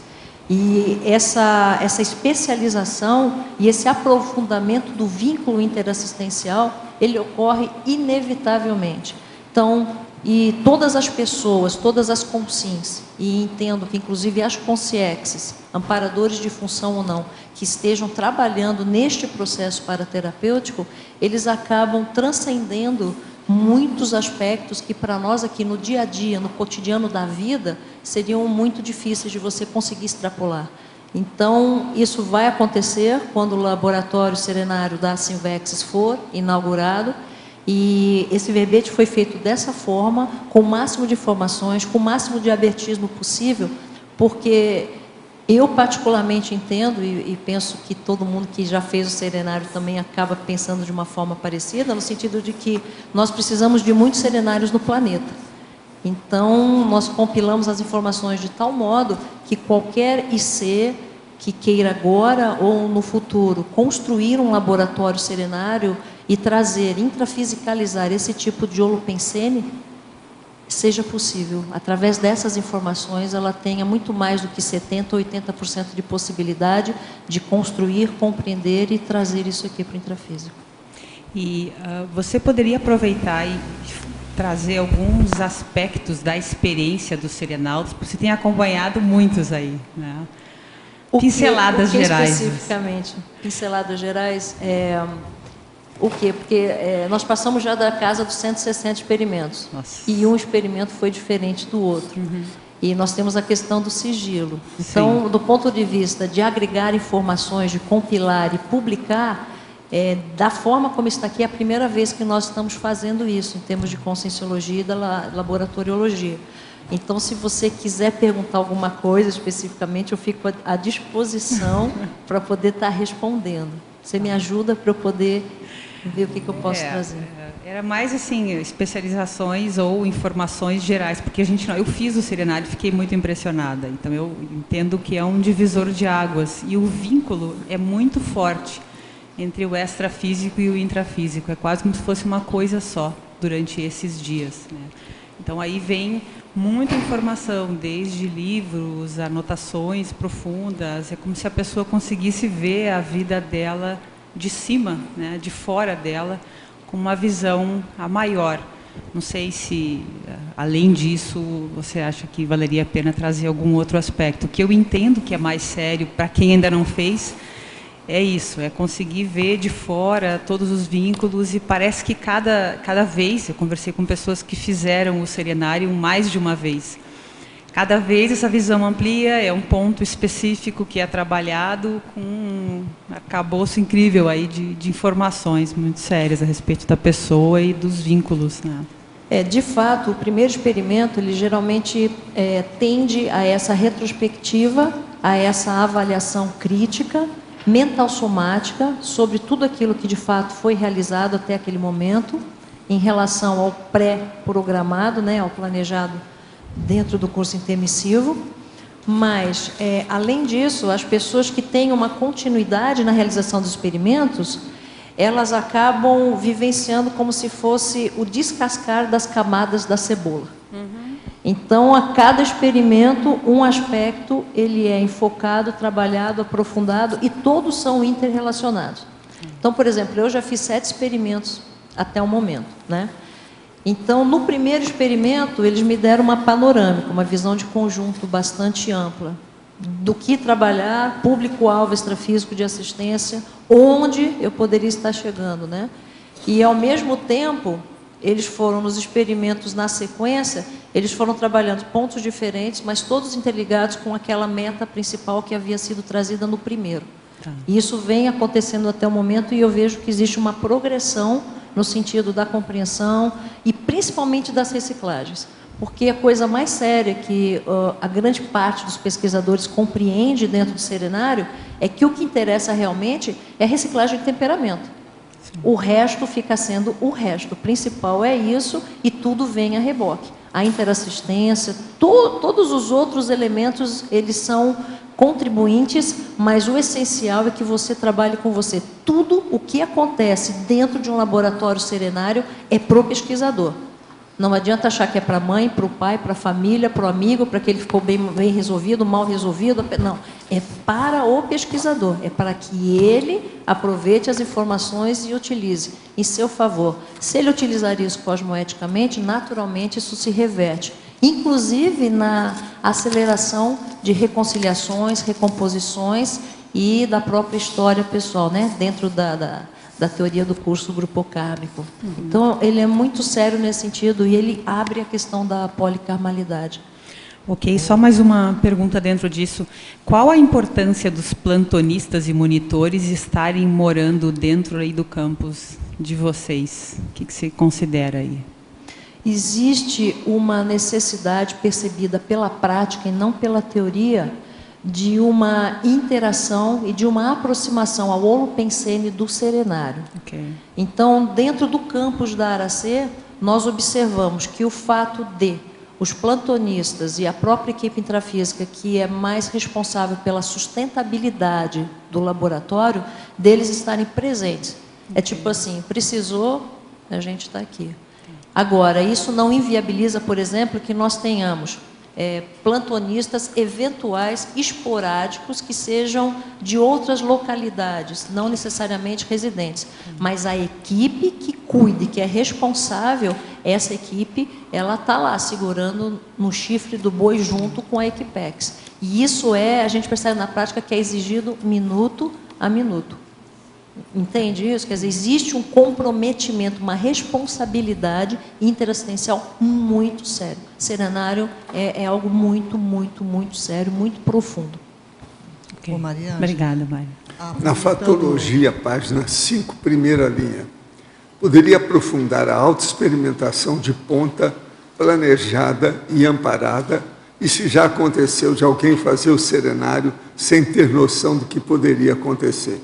E essa especialização e esse aprofundamento do vínculo interassistencial, ele ocorre inevitavelmente. Então, e todas as pessoas, todas as consins, e entendo que inclusive as consciexes, amparadores de função ou não, que estejam trabalhando neste processo paraterapêutico, eles acabam transcendendo muitos aspectos que para nós aqui no dia a dia, no cotidiano da vida, seriam muito difíceis de você conseguir extrapolar. Então, isso vai acontecer quando o laboratório serenário da Sinvexis for inaugurado. E esse verbete foi feito dessa forma, com o máximo de informações, com o máximo de abertismo possível, porque eu particularmente entendo, e penso que todo mundo que já fez o serenário também acaba pensando de uma forma parecida, no sentido de que nós precisamos de muitos serenários no planeta. Então, nós compilamos as informações de tal modo que qualquer IC que queira agora ou no futuro construir um laboratório serenário e trazer, intrafisicalizar esse tipo de holopensene, seja possível. Através dessas informações, ela tenha muito mais do que 70% ou 80% de possibilidade de construir, compreender e trazer isso aqui para o intrafísico. E você poderia aproveitar e trazer alguns aspectos da experiência dos serenautas, porque você tem acompanhado muitos aí, né? Pinceladas gerais. Especificamente, pinceladas gerais, o quê? Porque nós passamos já da casa dos 160 experimentos. Nossa. E um experimento foi diferente do outro. Uhum. E nós temos a questão do sigilo. Então, sim, do ponto de vista de agregar informações, de compilar e publicar, da forma como está aqui, é a primeira vez que nós estamos fazendo isso, em termos de conscienciologia e da laboratoriologia. Então, se você quiser perguntar alguma coisa especificamente, eu fico à disposição para poder estar respondendo. Você me ajuda para eu poder ver o que eu posso trazer. Era mais assim, especializações ou informações gerais, porque eu fiz o serenário e fiquei muito impressionada. Então eu entendo que é um divisor de águas e o vínculo é muito forte entre o extrafísico e o intrafísico. É quase como se fosse uma coisa só durante esses dias, né? Então aí vem muita informação, desde livros, anotações profundas. É como se a pessoa conseguisse ver a vida dela de cima, né, de fora dela, com uma visão a maior. Não sei se, além disso, você acha que valeria a pena trazer algum outro aspecto. O que eu entendo que é mais sério, para quem ainda não fez, é isso, é conseguir ver de fora todos os vínculos, e parece que cada vez, eu conversei com pessoas que fizeram o serenário mais de uma vez, cada vez essa visão amplia, é um ponto específico que é trabalhado com um arcabouço incrível aí de informações muito sérias a respeito da pessoa e dos vínculos, né? De fato, o primeiro experimento, ele geralmente tende a essa retrospectiva, a essa avaliação crítica, mental somática, sobre tudo aquilo que de fato foi realizado até aquele momento, em relação ao pré-programado, né, ao planejado dentro do curso intermissivo. Mas, além disso, as pessoas que têm uma continuidade na realização dos experimentos, elas acabam vivenciando como se fosse o descascar das camadas da cebola. Então, a cada experimento, um aspecto, ele é enfocado, trabalhado, aprofundado, e todos são interrelacionados. Então, por exemplo, eu já fiz 7 experimentos até o momento, né? Então, no primeiro experimento, eles me deram uma panorâmica, uma visão de conjunto bastante ampla, do que trabalhar, público-alvo extrafísico de assistência, onde eu poderia estar chegando, né? E, ao mesmo tempo, eles foram nos experimentos na sequência, eles foram trabalhando pontos diferentes, mas todos interligados com aquela meta principal que havia sido trazida no primeiro. E isso vem acontecendo até o momento, e eu vejo que existe uma progressão no sentido da compreensão e principalmente das reciclagens. Porque a coisa mais séria que a grande parte dos pesquisadores compreende dentro do serenário é que o que interessa realmente é a reciclagem de temperamento. O resto fica sendo o resto. O principal é isso, e tudo vem a reboque. A interassistência, todos os outros elementos, eles são contribuintes, mas o essencial é que você trabalhe com você. Tudo o que acontece dentro de um laboratório serenário é pro pesquisador. Não adianta achar que é para a mãe, para o pai, para a família, para o amigo, para que ele ficou bem resolvido, mal resolvido. Não, é para o pesquisador, é para que ele aproveite as informações e utilize em seu favor. Se ele utilizar isso cosmoeticamente, naturalmente isso se reverte, inclusive na aceleração de reconciliações, recomposições e da própria história pessoal, né? Dentro da teoria do curso grupo kármico. Então, ele é muito sério nesse sentido, e ele abre a questão da policarmalidade. Ok, só mais uma pergunta dentro disso. Qual a importância dos plantonistas e monitores estarem morando dentro aí do campus de vocês? O que você considera aí? Existe uma necessidade percebida pela prática e não pela teoria, de uma interação e de uma aproximação ao holopensene do serenário. Okay. Então, dentro do campus da Aracê, nós observamos que o fato de os plantonistas e a própria equipe intrafísica, que é mais responsável pela sustentabilidade do laboratório, deles estarem presentes. É tipo assim, precisou, a gente está aqui. Agora, isso não inviabiliza, por exemplo, que nós tenhamos plantonistas eventuais, esporádicos, que sejam de outras localidades, não necessariamente residentes. Mas a equipe que cuide, que é responsável, essa equipe, ela está lá, segurando no chifre do boi junto com a Equipex. E isso a gente percebe na prática que é exigido minuto a minuto. Entende isso? Quer dizer, existe um comprometimento, uma responsabilidade interassistencial muito sério. Serenário é algo muito, muito, muito sério, muito profundo. Okay. Ô, Maria, obrigada, Mário. Na fatologia, página 5, primeira linha, poderia aprofundar a autoexperimentação de ponta, planejada e amparada, e se já aconteceu de alguém fazer o serenário sem ter noção do que poderia acontecer?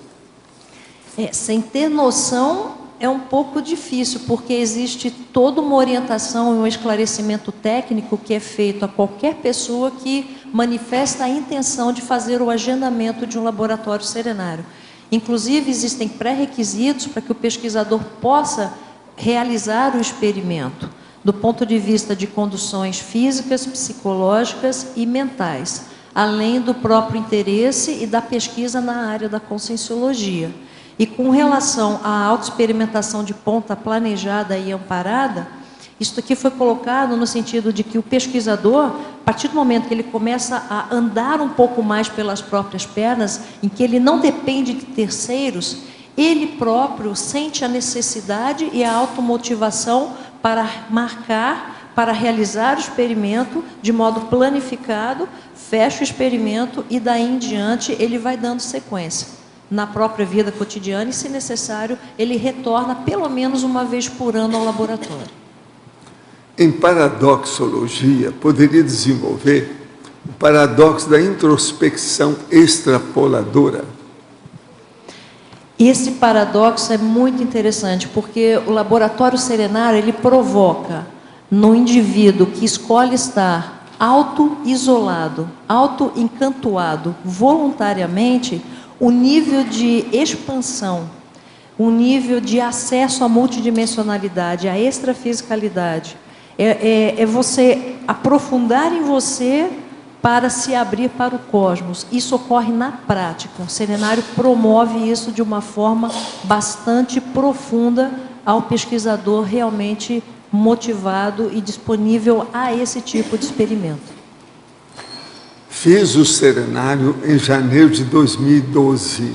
Sem ter noção é um pouco difícil, porque existe toda uma orientação e um esclarecimento técnico que é feito a qualquer pessoa que manifesta a intenção de fazer o agendamento de um laboratório serenário. Inclusive, existem pré-requisitos para que o pesquisador possa realizar o experimento, do ponto de vista de condições físicas, psicológicas e mentais, além do próprio interesse e da pesquisa na área da conscienciologia. E com relação à autoexperimentação de ponta planejada e amparada, isso aqui foi colocado no sentido de que o pesquisador, a partir do momento que ele começa a andar um pouco mais pelas próprias pernas, em que ele não depende de terceiros, ele próprio sente a necessidade e a automotivação para marcar, para realizar o experimento de modo planificado, fecha o experimento e daí em diante ele vai dando sequência na própria vida cotidiana e, se necessário, ele retorna pelo menos uma vez por ano ao laboratório. Em paradoxologia, poderia desenvolver o paradoxo da introspecção extrapoladora. Esse paradoxo é muito interessante, porque o laboratório serenário, ele provoca no indivíduo que escolhe estar auto-isolado, auto-encantoado, voluntariamente, o nível de expansão, o nível de acesso à multidimensionalidade, à extrafisicalidade. É você aprofundar em você para se abrir para o cosmos. Isso ocorre na prática. O serenário promove isso de uma forma bastante profunda ao pesquisador realmente motivado e disponível a esse tipo de experimento. Fiz o serenário em janeiro de 2012,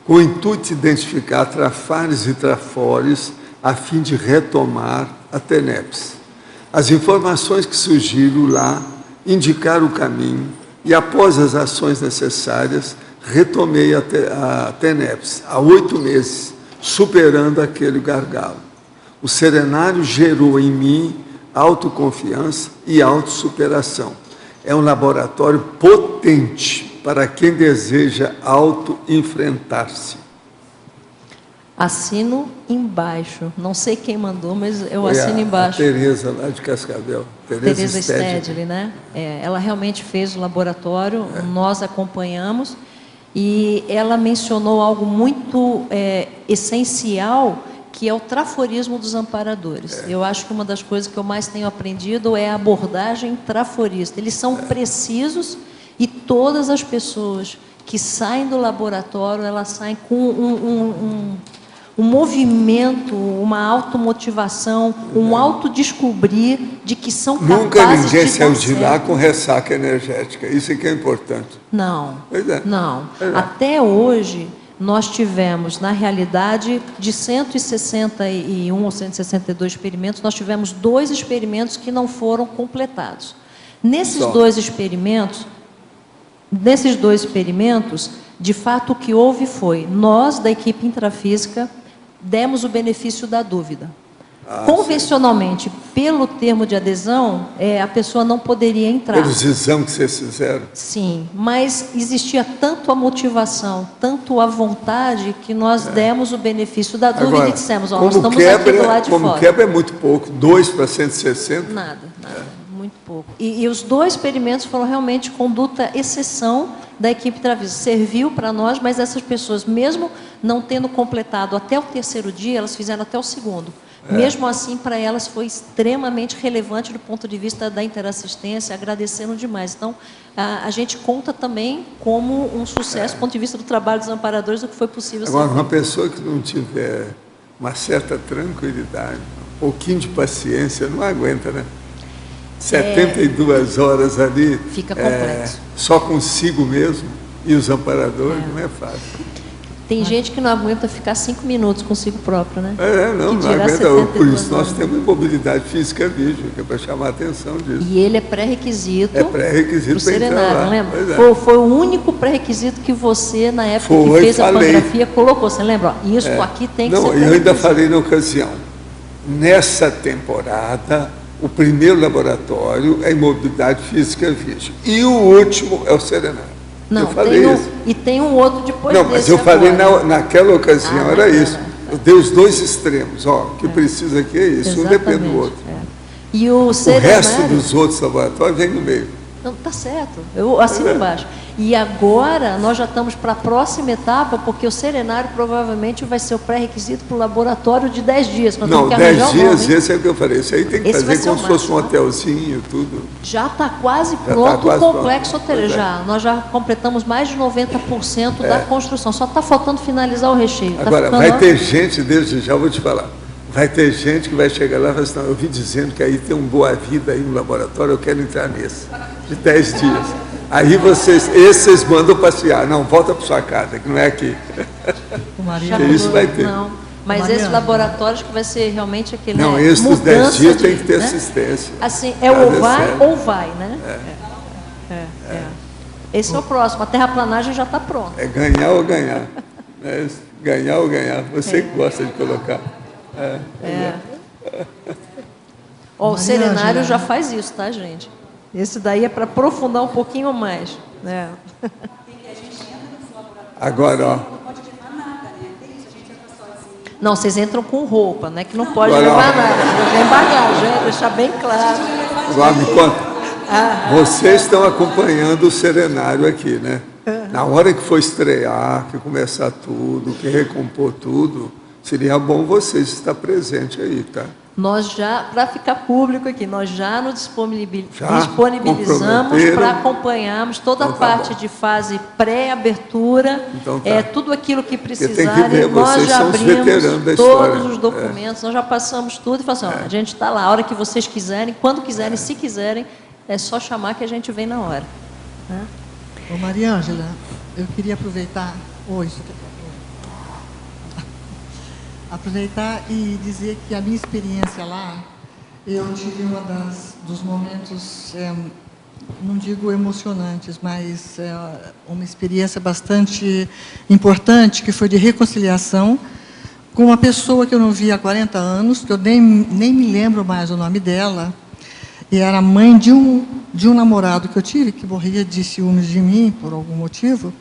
com o intuito de identificar trafares e trafores a fim de retomar a TENEPS. As informações que surgiram lá indicaram o caminho e, após as ações necessárias, retomei a TENEPS há 8 meses, superando aquele gargalo. O serenário gerou em mim autoconfiança e autossuperação. É um laboratório potente para quem deseja auto-enfrentar-se. Assino embaixo. Não sei quem mandou, mas eu assino embaixo. A Tereza, lá de Cascavel. Tereza Stedley, né? Ela realmente fez o laboratório, nós acompanhamos, e ela mencionou algo muito essencial, que é o traforismo dos amparadores. Eu acho que uma das coisas que eu mais tenho aprendido é a abordagem traforista. Eles são precisos e todas as pessoas que saem do laboratório, elas saem com um movimento, uma automotivação, um autodescobrir de que são capazes Nunca ninguém de saiu dar de lá certo. com ressaca energética. Isso é que é importante. Não, Pois é. não. Pois é. Até hoje, nós tivemos, na realidade, de 161 ou 162 experimentos, nós tivemos 2 experimentos que não foram completados. Nesses dois experimentos, de fato, o que houve foi, nós, da equipe intrafísica, demos o benefício da dúvida. Convencionalmente, pelo termo de adesão, a pessoa não poderia entrar. Pelos exames que vocês fizeram. Sim, mas existia tanto a motivação, tanto a vontade, que nós demos o benefício da dúvida. Agora, E dissemos, nós estamos aqui do lado de como fora. quebra é muito pouco, 2 para 160. Nada, muito pouco. E os 2 experimentos foram realmente conduta exceção da equipe Travisa. Serviu para nós, mas essas pessoas, mesmo não tendo completado até o 3º dia, elas fizeram até o 2º. Mesmo assim, para elas foi extremamente relevante do ponto de vista da interassistência, agradeceram demais. Então, a gente conta também como um sucesso do ponto de vista do trabalho dos amparadores, do que foi possível ser Agora, feito. uma pessoa que não tiver uma certa tranquilidade, um pouquinho de paciência, não aguenta, né? 72 horas ali, Fica complexo. só consigo mesmo, e os amparadores, não é fácil. Tem gente que não aguenta ficar 5 minutos consigo próprio, né? Não Que dirá aguenta. 72 Por isso nós horas. temos imobilidade física vídeo, que é para chamar a atenção disso. E ele é pré-requisito É pré-requisito pro para entrar serenário, lá. não lembra? Pois é. Foi o único pré-requisito que você, na época Foi, que fez a falei. pangrafia, colocou. Você lembra? Ó, isso aqui tem que ser Não, eu ainda pré-requisito. falei na ocasião, nessa temporada, o primeiro laboratório é imobilidade física vídeo. E o último é o serenário. Não, eu falei isso. e tem um outro depois Não, desse mas eu falei agora. naquela ocasião, era naquela. isso. Eu dei os dois extremos. Ó, o que precisa aqui é isso, um depende do outro. E o O resto serenário... dos outros laboratórios vem no meio. Não, tá certo, eu assino embaixo. E agora nós já estamos para a próxima etapa, porque o serenário provavelmente vai ser o pré-requisito para o laboratório de 10 dias. Nós Não, temos que arranjar 10 um dias, nome. esse é o que eu falei. Isso aí tem que Esse vai fazer ser o como se fosse um máximo, hotelzinho, tudo. Já está quase tá pronto quase o complexo pronto. hoteleiro. Pois é. Já. Nós já completamos mais de 90% da construção. Só está faltando finalizar o recheio. Tá Agora, ficando, vai ó, ter gente, desde já eu vou te falar, vai ter gente que vai chegar lá e falar assim, não, eu vi dizendo que aí tem um Boa Vida aí no laboratório, eu quero entrar nesse, de 10 dias. Aí esses mandam passear. Não, volta para sua casa, que não é aqui. já que isso mudou, vai ter. Não. Mas Mariana. esses laboratórios que vai ser realmente aquele... Não, né, esse dos 10 mudança dias de, tem que ter né? assistência. Assim, é Cada ou vai sério. ou vai, né? Esse é o próximo. A terraplanagem já está pronta. É ganhar ou ganhar. É isso, ganhar ou ganhar. Você que gosta de colocar. Ó, o Maria serenário Ângela. já faz isso, tá, gente? Esse daí é para aprofundar um pouquinho mais. Né? Agora, ó. Não, vocês entram com roupa, né? Que não pode Agora, levar ó. nada. Não tem bagagem, deixar bem claro. Agora me conta. Vocês estão acompanhando o serenário aqui, né? Na hora que for estrear, que começar tudo, que recompor tudo, seria bom vocês estar presentes aí, tá? Nós já, para ficar público aqui, nós já nos Já disponibilizamos comprometeram? para acompanharmos toda Então a tá parte bom. de fase pré-abertura, Então tá. tudo aquilo que tem que precisarem, ver, nós vocês já são os abrimos veteranos da todos história. os documentos, nós já passamos tudo e falamos assim, ó, a gente está lá, a hora que vocês quiserem, quando quiserem, se quiserem, é só chamar que a gente vem na hora. Né? Ô, Maria Ângela, eu queria aproveitar hoje, aproveitar e dizer que a minha experiência lá, eu tive dos momentos, não digo emocionantes, mas uma experiência bastante importante, que foi de reconciliação com uma pessoa que eu não via há 40 anos, que eu nem me lembro mais o nome dela, e era mãe de um namorado que eu tive, que morria de ciúmes de mim, por algum motivo,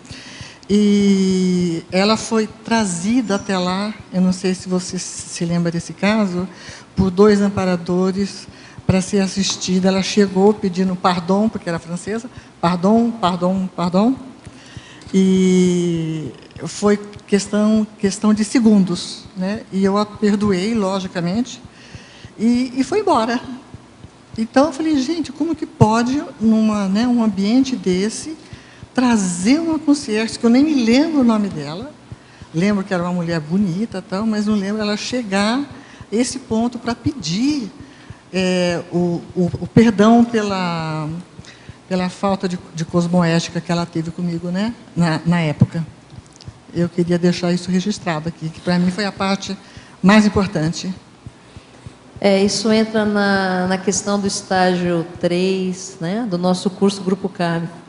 e ela foi trazida até lá, eu não sei se você se lembra desse caso, por 2 amparadores para ser assistida. Ela chegou pedindo pardon, porque era francesa, pardon, pardon, pardon, e foi questão de segundos, né? E eu a perdoei, logicamente, e foi embora. Então, eu falei, gente, como que pode, um ambiente desse, trazer uma concierge, que eu nem me lembro o nome dela, lembro que era uma mulher bonita, tal, mas não lembro ela chegar a esse ponto para pedir o perdão pela falta de cosmoética que ela teve comigo, né, na época. Eu queria deixar isso registrado aqui, que para mim foi a parte mais importante. Isso entra na questão do estágio 3, né, do nosso curso Grupo Kármico.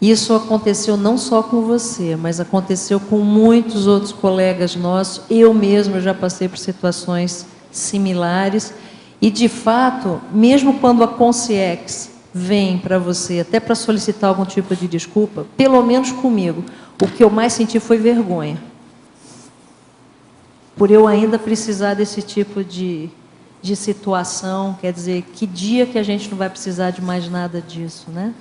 Isso aconteceu não só com você, mas aconteceu com muitos outros colegas nossos. Eu mesma já passei por situações similares. E, de fato, mesmo quando a Consciex vem para você, até para solicitar algum tipo de desculpa, pelo menos comigo, o que eu mais senti foi vergonha. Por eu ainda precisar desse tipo de situação, quer dizer, que dia que a gente não vai precisar de mais nada disso, né?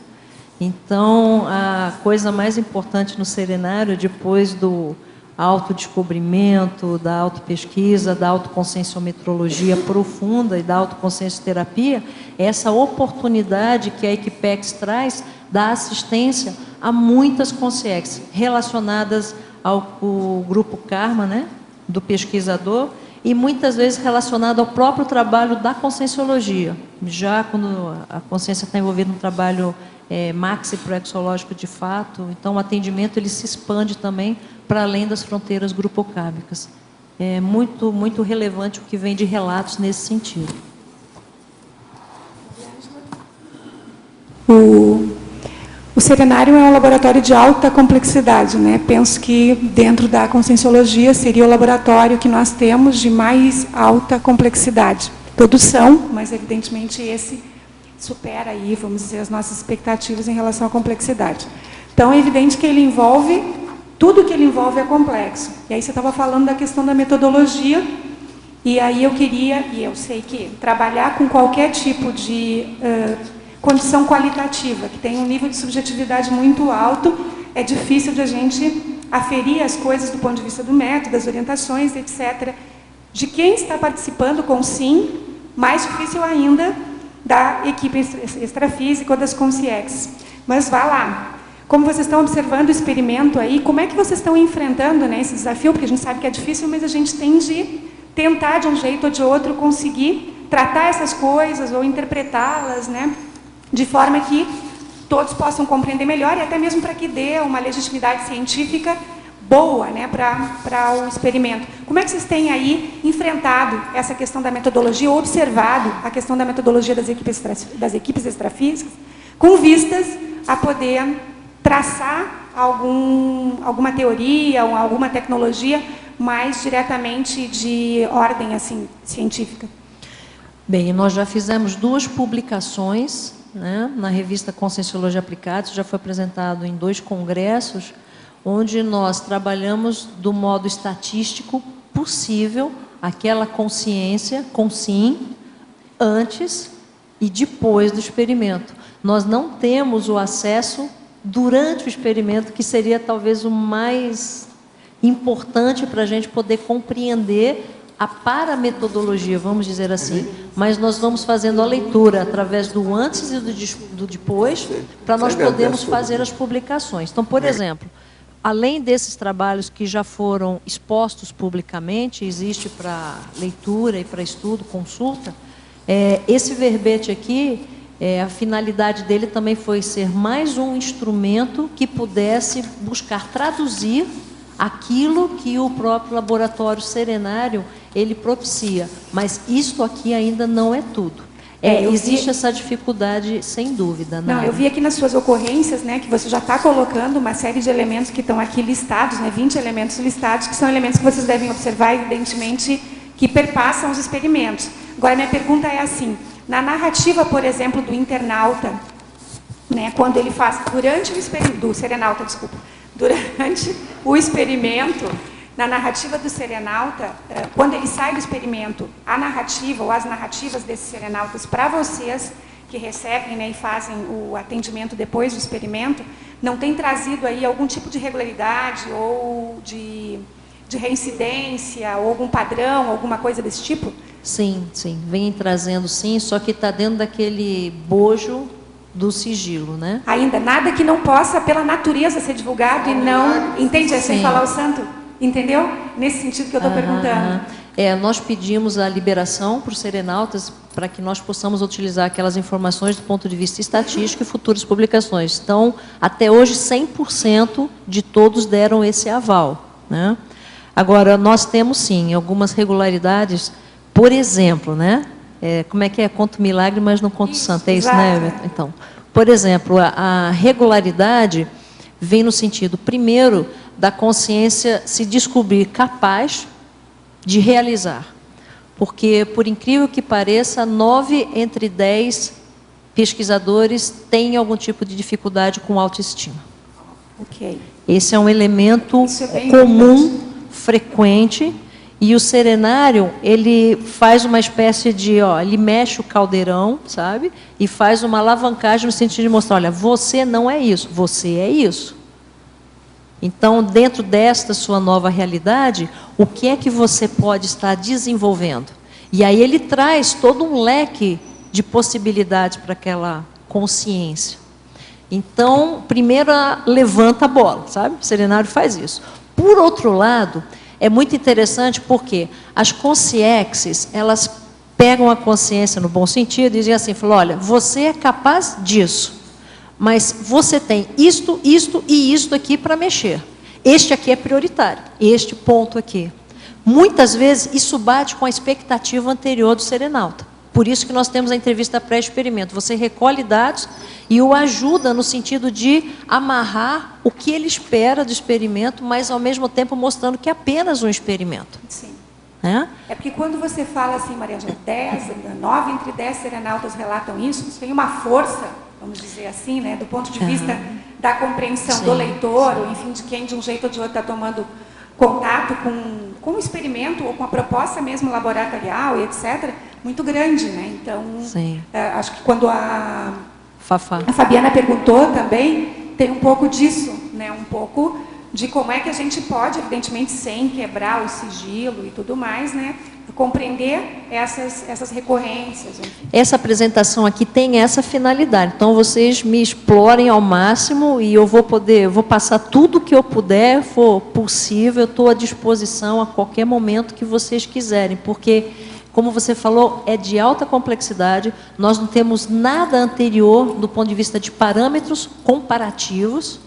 Então, a coisa mais importante no serenário, depois do autodescobrimento, da autopesquisa, da autoconscienciometrologia profunda e da autoconsciencioterapia, é essa oportunidade que a Equipex traz da assistência a muitas consciências relacionadas ao grupo Karma, né, do pesquisador, e muitas vezes relacionado ao próprio trabalho da conscienciologia. Já quando a consciência está envolvida no trabalho maxi-proexológico de fato, então o atendimento ele se expande também para além das fronteiras grupocámicas. É muito, muito relevante o que vem de relatos nesse sentido. O serenário é um laboratório de alta complexidade, né? Penso que dentro da conscienciologia seria o laboratório que nós temos de mais alta complexidade. Todos são, mas evidentemente esse supera aí, vamos dizer, as nossas expectativas em relação à complexidade. Então, é evidente que ele envolve, tudo que ele envolve é complexo. E aí você estava falando da questão da metodologia, e aí eu queria, e eu sei que trabalhar com qualquer tipo de condição qualitativa, que tem um nível de subjetividade muito alto, é difícil de a gente aferir as coisas do ponto de vista do método, das orientações, etc. De quem está participando com sim, mais difícil ainda da equipe extrafísica ou das consciex. Mas vá lá. Como vocês estão observando o experimento aí, como é que vocês estão enfrentando, né, esse desafio? Porque a gente sabe que é difícil, mas a gente tem de tentar, de um jeito ou de outro, conseguir tratar essas coisas ou interpretá-las, né, de forma que todos possam compreender melhor e até mesmo para que dê uma legitimidade científica boa, né, para o experimento. Como é que vocês têm aí enfrentado essa questão da metodologia, ou observado a questão da metodologia das equipes extrafísicas, com vistas a poder traçar alguma teoria ou alguma tecnologia mais diretamente de ordem assim, científica? Bem, nós já fizemos 2 publicações, né, na revista Conscienciologia Aplicada, isso já foi apresentado em 2 congressos, onde nós trabalhamos do modo estatístico possível aquela consciência com sim, antes e depois do experimento. Nós não temos o acesso durante o experimento, que seria talvez o mais importante para a gente poder compreender a parametodologia, vamos dizer assim. Mas nós vamos fazendo a leitura através do antes e do depois, para nós podermos fazer as publicações. Então, por exemplo, além desses trabalhos que já foram expostos publicamente, existe para leitura e para estudo, consulta, esse verbete aqui, a finalidade dele também foi ser mais um instrumento que pudesse buscar traduzir aquilo que o próprio laboratório serenário ele propicia. Mas isto aqui ainda não é tudo. Existe essa dificuldade, sem dúvida. Não, eu vi aqui nas suas ocorrências, né, que você já está colocando uma série de elementos que estão aqui listados, né, 20 elementos listados, que são elementos que vocês devem observar, evidentemente, que perpassam os experimentos. Agora, minha pergunta é assim, na narrativa, por exemplo, do internauta, né, quando ele faz, durante o experimento, do serenauta, desculpa, durante o experimento, na narrativa do serenauta, quando ele sai do experimento, a narrativa ou as narrativas desses serenautas para vocês que recebem, né, e fazem o atendimento depois do experimento, não tem trazido aí algum tipo de regularidade ou de reincidência ou algum padrão, alguma coisa desse tipo? Sim, sim, vem trazendo sim, só que está dentro daquele bojo do sigilo, né? Ainda nada que não possa, pela natureza, ser divulgado e não... Entende? É sem falar o santo? Entendeu? Nesse sentido que eu estou perguntando. Nós pedimos a liberação para os serenautas para que nós possamos utilizar aquelas informações do ponto de vista estatístico e futuras publicações. Então, até hoje, 100% de todos deram esse aval, né? Agora, nós temos, sim, algumas regularidades. Por exemplo, né? Como é que é? Conto milagre, mas não conto santo. É isso, exato, né, Everton? Então, por exemplo, a regularidade vem no sentido, primeiro, da consciência se descobrir capaz de realizar. Porque, por incrível que pareça, 9 entre 10 pesquisadores têm algum tipo de dificuldade com autoestima. Ok. Esse é um elemento comum, frequente, e o serenário, ele faz uma espécie de, ele mexe o caldeirão, sabe? E faz uma alavancagem no sentido de mostrar, olha, você não é isso, você é isso. Então, dentro desta sua nova realidade, o que é que você pode estar desenvolvendo? E aí ele traz todo um leque de possibilidades para aquela consciência. Então, primeiro levanta a bola, sabe? O serenário faz isso. Por outro lado, é muito interessante porque as consciexes, elas pegam a consciência no bom sentido e dizem assim, olha, você é capaz disso. Mas você tem isto, isto e isto aqui para mexer. Este aqui é prioritário, este ponto aqui. Muitas vezes isso bate com a expectativa anterior do serenauta. Por isso que nós temos a entrevista pré-experimento. Você recolhe dados e o ajuda no sentido de amarrar o que ele espera do experimento, mas ao mesmo tempo mostrando que é apenas um experimento. Sim. É porque quando você fala assim, Maria Angela, 9 entre 10 serenautas relatam isso tem uma força vamos dizer assim, né, do ponto de vista da compreensão do leitor, ou enfim, de quem de um jeito ou de outro está tomando contato com o experimento ou com a proposta mesmo laboratorial e etc., muito grande, né? Então, acho que quando a Fabiana perguntou também, tem um pouco disso, né? Um pouco de como é que a gente pode, evidentemente, sem quebrar o sigilo e tudo mais, né? Compreender essas recorrências. Enfim. Essa apresentação aqui tem essa finalidade. Então, vocês me explorem ao máximo e eu vou passar tudo que eu puder, for possível, eu estou à disposição a qualquer momento que vocês quiserem, porque, como você falou, é de alta complexidade, nós não temos nada anterior do ponto de vista de parâmetros comparativos,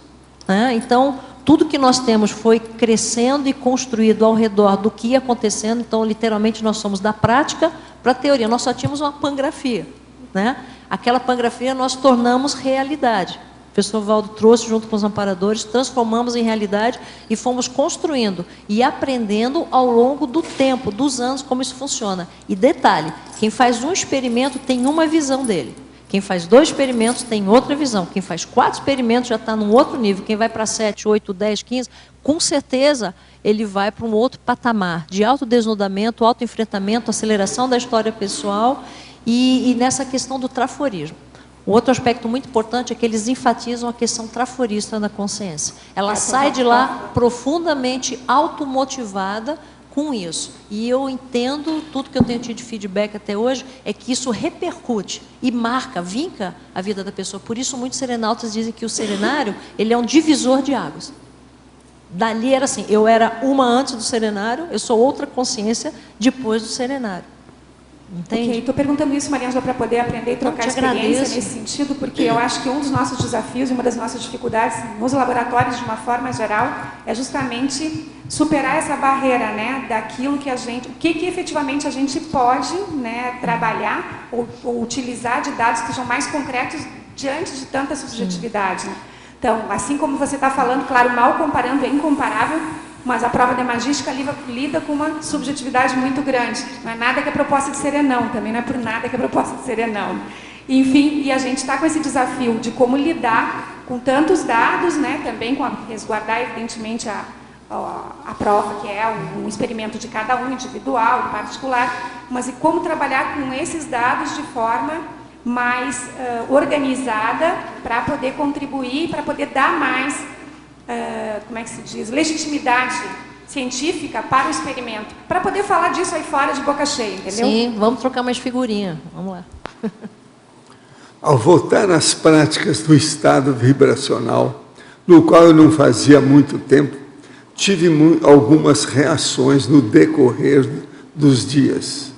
né? Então, tudo que nós temos foi crescendo e construído ao redor do que ia acontecendo. Então, literalmente, nós somos da prática para a teoria. Nós só tínhamos uma pangrafia, né? Aquela pangrafia nós tornamos realidade. O professor Valdo trouxe, junto com os amparadores, transformamos em realidade e fomos construindo e aprendendo ao longo do tempo, dos anos, como isso funciona. E detalhe, quem faz um experimento tem uma visão dele. Quem faz 2 experimentos tem outra visão. Quem faz 4 experimentos já está num outro nível. Quem vai para 7, 8, 10, 15, com certeza ele vai para um outro patamar de autodesnudamento, autoenfrentamento, aceleração da história pessoal e nessa questão do traforismo. O outro aspecto muito importante é que eles enfatizam a questão traforista da consciência. Ela sai de lá profundamente automotivada com isso. E eu entendo, tudo que eu tenho tido de feedback até hoje, é que isso repercute e marca, vinca a vida da pessoa. Por isso, muitos serenautas dizem que o serenário, ele é um divisor de águas. Dali era assim, eu era uma antes do serenário, eu sou outra consciência depois do serenário. Entende? Ok, estou perguntando isso, Maria Ângela, para poder aprender e trocar experiência nesse sentido, porque eu acho que um dos nossos desafios e uma das nossas dificuldades nos laboratórios, de uma forma geral, é justamente superar essa barreira, né, daquilo que a gente, o que efetivamente a gente pode, né, trabalhar ou utilizar de dados que sejam mais concretos diante de tanta subjetividade. Né? Então, assim como você está falando, claro, mal comparando, é incomparável, mas a prova de magística lida com uma subjetividade muito grande. Não é nada que é proposta de serenão, também não é por nada que é proposta de serenão. Enfim, e a gente está com esse desafio de como lidar com tantos dados, né, também com resguardar, evidentemente, a prova, que é um experimento de cada um, individual, particular, mas e como trabalhar com esses dados de forma mais organizada para poder contribuir, para poder dar mais... como é que se diz, legitimidade científica para o experimento, para poder falar disso aí fora de boca cheia, entendeu? Sim, vamos trocar mais figurinha, vamos lá. Ao voltar às práticas do estado vibracional, no qual eu não fazia há muito tempo, tive algumas reações no decorrer dos dias.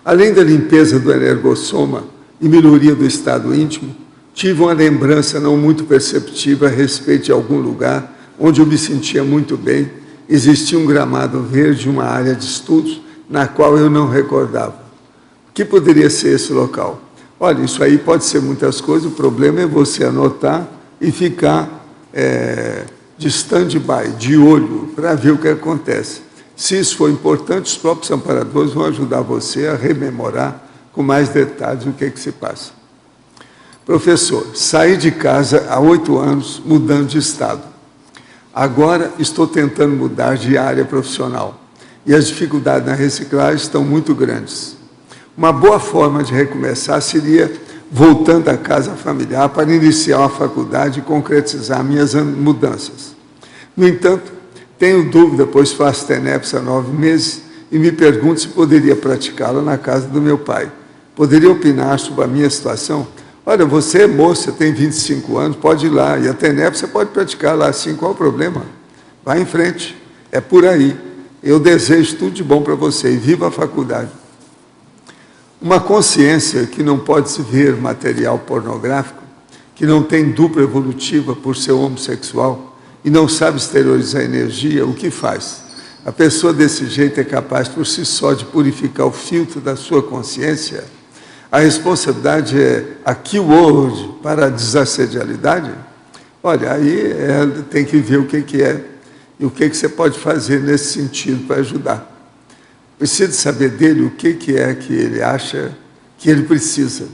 Além da limpeza do energossoma e melhoria do estado íntimo, tive uma lembrança não muito perceptível a respeito de algum lugar onde eu me sentia muito bem. Existia um gramado verde, uma área de estudos, na qual eu não recordava. O que poderia ser esse local? Olha, isso aí pode ser muitas coisas, o problema é você anotar e ficar de stand-by, de olho, para ver o que acontece. Se isso for importante, os próprios amparadores vão ajudar você a rememorar com mais detalhes o que se passa. Professor, saí de casa há 8 anos, mudando de estado. Agora estou tentando mudar de área profissional e as dificuldades na reciclagem estão muito grandes. Uma boa forma de recomeçar seria voltando à casa familiar para iniciar uma faculdade e concretizar minhas mudanças. No entanto, tenho dúvida, pois faço TENEPS há 9 meses e me pergunto se poderia praticá-la na casa do meu pai. Poderia opinar sobre a minha situação? Olha, você é moça, tem 25 anos, pode ir lá. E a TENEPS você pode praticar lá assim, qual o problema? Vai em frente, é por aí. Eu desejo tudo de bom para você e viva a faculdade. Uma consciência que não pode se ver material pornográfico, que não tem dupla evolutiva por ser homossexual e não sabe exteriorizar energia, o que faz? A pessoa desse jeito é capaz por si só de purificar o filtro da sua consciência? A responsabilidade é a keyword para a desassedialidade? Olha, aí tem que ver o que é e o que você pode fazer nesse sentido para ajudar. Precisa saber dele o que é que ele acha que ele precisa.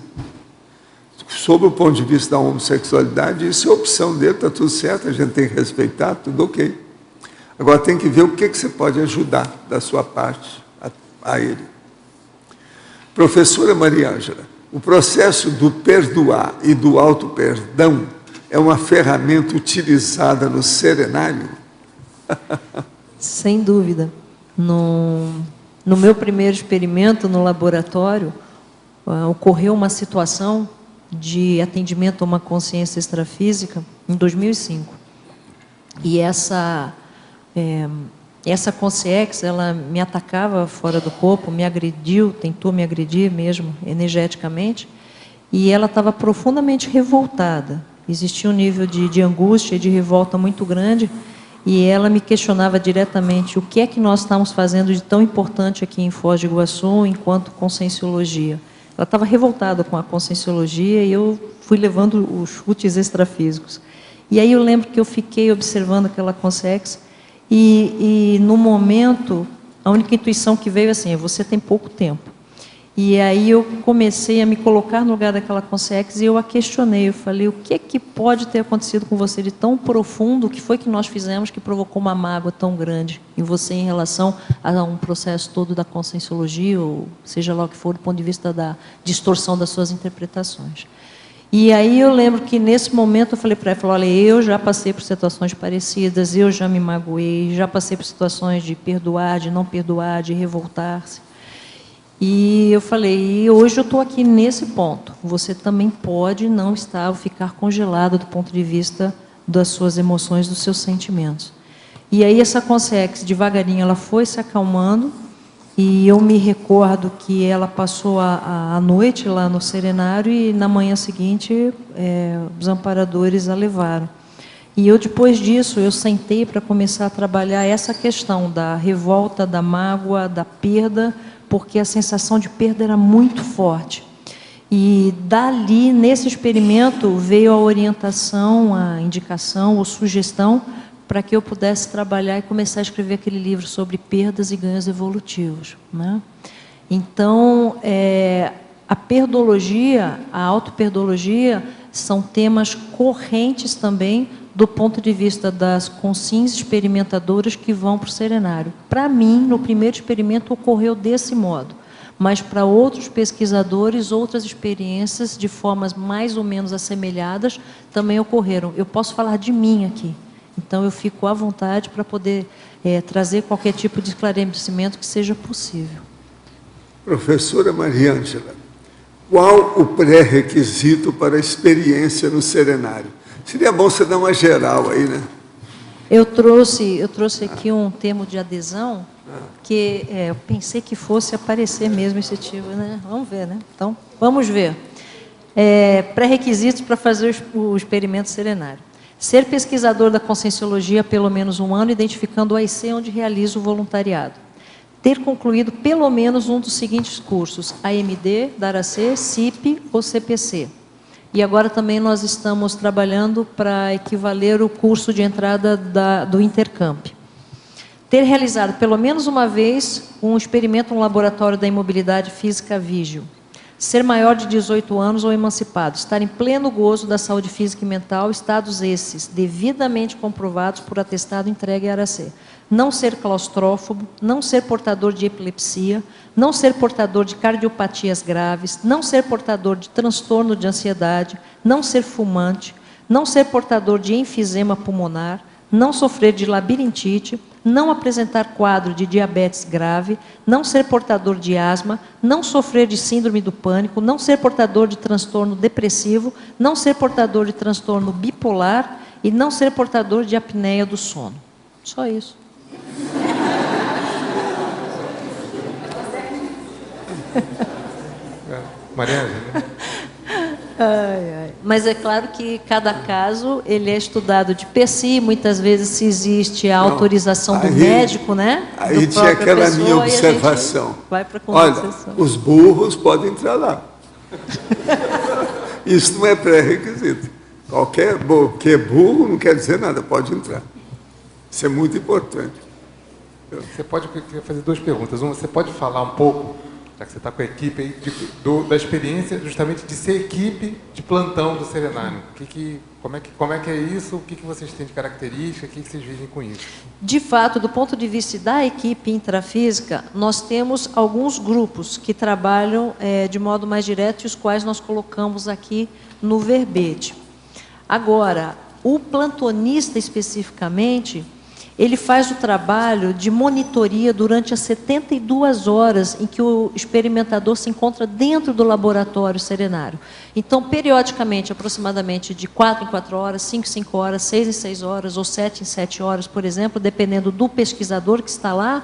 sob o ponto de vista da homossexualidade, isso é opção dele, está tudo certo, a gente tem que respeitar, tudo ok. Agora tem que ver o que você pode ajudar da sua parte a ele. Professora Maria Ângela, o processo do perdoar e do auto-perdão é uma ferramenta utilizada no serenário? Sem dúvida. No meu primeiro experimento no laboratório, ocorreu uma situação de atendimento a uma consciência extrafísica em 2005. E essa consciência, ela me atacava fora do corpo, me agrediu, tentou me agredir mesmo, energeticamente, e ela estava profundamente revoltada. Existia um nível de angústia e de revolta muito grande, e ela me questionava diretamente o que é que nós estamos fazendo de tão importante aqui em Foz do Iguaçu, enquanto conscienciologia. Ela estava revoltada com a conscienciologia e eu fui levando os chutes extrafísicos. E aí eu lembro que eu fiquei observando aquela consciência e no momento, a única intuição que veio assim, você tem pouco tempo. E aí eu comecei a me colocar no lugar daquela consciência e eu a questionei, eu falei, o que é que pode ter acontecido com você de tão profundo, o que foi que nós fizemos que provocou uma mágoa tão grande em você em relação a um processo todo da conscienciologia, ou seja lá o que for, do ponto de vista da distorção das suas interpretações. E aí eu lembro que nesse momento eu falei para ela, olha, eu já passei por situações parecidas, eu já me magoei, já passei por situações de perdoar, de não perdoar, de revoltar-se. E eu falei, e hoje eu estou aqui nesse ponto. Você também pode não estar ou ficar congelado do ponto de vista das suas emoções, dos seus sentimentos. E aí essa consciência, devagarinho, ela foi se acalmando, e eu me recordo que ela passou a noite lá no serenário e na manhã seguinte os amparadores a levaram. E eu, depois disso, eu sentei para começar a trabalhar essa questão da revolta, da mágoa, da perda, porque a sensação de perda era muito forte. E dali, nesse experimento, veio a orientação, a indicação, a sugestão, para que eu pudesse trabalhar e começar a escrever aquele livro sobre perdas e ganhos evolutivos, né? Então, a perdologia, a autoperdologia, são temas correntes também do ponto de vista das consciências experimentadoras que vão para o serenário. Para mim, no primeiro experimento, ocorreu desse modo, mas para outros pesquisadores, outras experiências de formas mais ou menos assemelhadas também ocorreram. Eu posso falar de mim aqui, então eu fico à vontade para poder trazer qualquer tipo de esclarecimento que seja possível. Professora Maria Ângela, qual o pré-requisito para a experiência no serenário? Seria bom você dar uma geral aí, né? Eu trouxe aqui um termo de adesão, que eu pensei que fosse aparecer mesmo esse tipo, né? Vamos ver, né? Então, vamos ver. Pré-requisitos para fazer o experimento serenário. Ser pesquisador da conscienciologia há pelo menos um ano, identificando o AIC onde realiza o voluntariado. Ter concluído pelo menos um dos seguintes cursos, AMD, DARAC, CIP ou CPC. E agora também nós estamos trabalhando para equivaler o curso de entrada do Intercamp. Ter realizado pelo menos uma vez um experimento no laboratório da imobilidade física Vígio. Ser maior de 18 anos ou emancipado. Estar em pleno gozo da saúde física e mental, estados esses devidamente comprovados por atestado entregue à ARAC. Não ser claustrófobo, não ser portador de epilepsia, não ser portador de cardiopatias graves, não ser portador de transtorno de ansiedade, não ser fumante, não ser portador de enfisema pulmonar, não sofrer de labirintite, não apresentar quadro de diabetes grave, não ser portador de asma, não sofrer de síndrome do pânico, não ser portador de transtorno depressivo, não ser portador de transtorno bipolar e não ser portador de apneia do sono. Só isso. Maria Ângela. Mas é claro que cada caso ele é estudado de per si, muitas vezes se existe a autorização do médico, né? Aí tinha aquela minha observação. Vai para a olha, os burros podem entrar lá. Isso não é pré-requisito. Qualquer burro não quer dizer nada, pode entrar. Isso é muito importante. Você pode fazer duas perguntas. Uma, você pode falar um pouco já que você está com a equipe aí, da experiência justamente de ser equipe de plantão do Serenário. Como é que é isso? O que vocês têm de característica? O que vocês vivem com isso? De fato, do ponto de vista da equipe intrafísica, nós temos alguns grupos que trabalham de modo mais direto e os quais nós colocamos aqui no verbete. Agora, o plantonista especificamente, ele faz o trabalho de monitoria durante as 72 horas em que o experimentador se encontra dentro do laboratório serenário. Então, periodicamente, aproximadamente de 4 em 4 horas, 5 em 5 horas, 6 em 6 horas ou 7 em 7 horas, por exemplo, dependendo do pesquisador que está lá,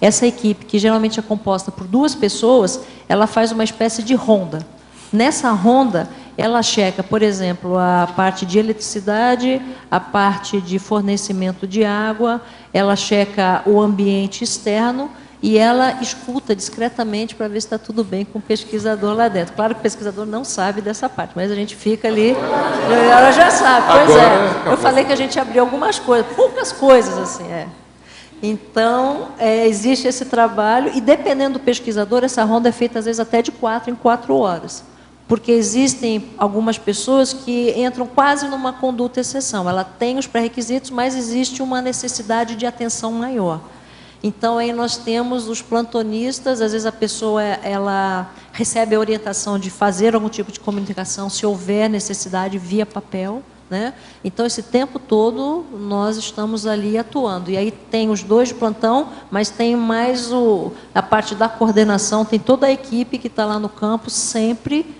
essa equipe, que geralmente é composta por 2 pessoas, ela faz uma espécie de ronda. Nessa ronda, ela checa, por exemplo, a parte de eletricidade, a parte de fornecimento de água, ela checa o ambiente externo e ela escuta discretamente para ver se está tudo bem com o pesquisador lá dentro. Claro que o pesquisador não sabe dessa parte, mas a gente fica ali, ela já sabe, pois é. Eu falei que a gente abriu algumas coisas, poucas coisas assim, Então, existe esse trabalho e, dependendo do pesquisador, essa ronda é feita, às vezes, até de 4 em 4 horas. Porque existem algumas pessoas que entram quase numa conduta exceção. Ela tem os pré-requisitos, mas existe uma necessidade de atenção maior. Então, aí nós temos os plantonistas, às vezes a pessoa ela recebe a orientação de fazer algum tipo de comunicação, se houver necessidade, via papel, né? Então, esse tempo todo, nós estamos ali atuando. E aí tem os 2 de plantão, mas tem mais a parte da coordenação, tem toda a equipe que está lá no campo, sempre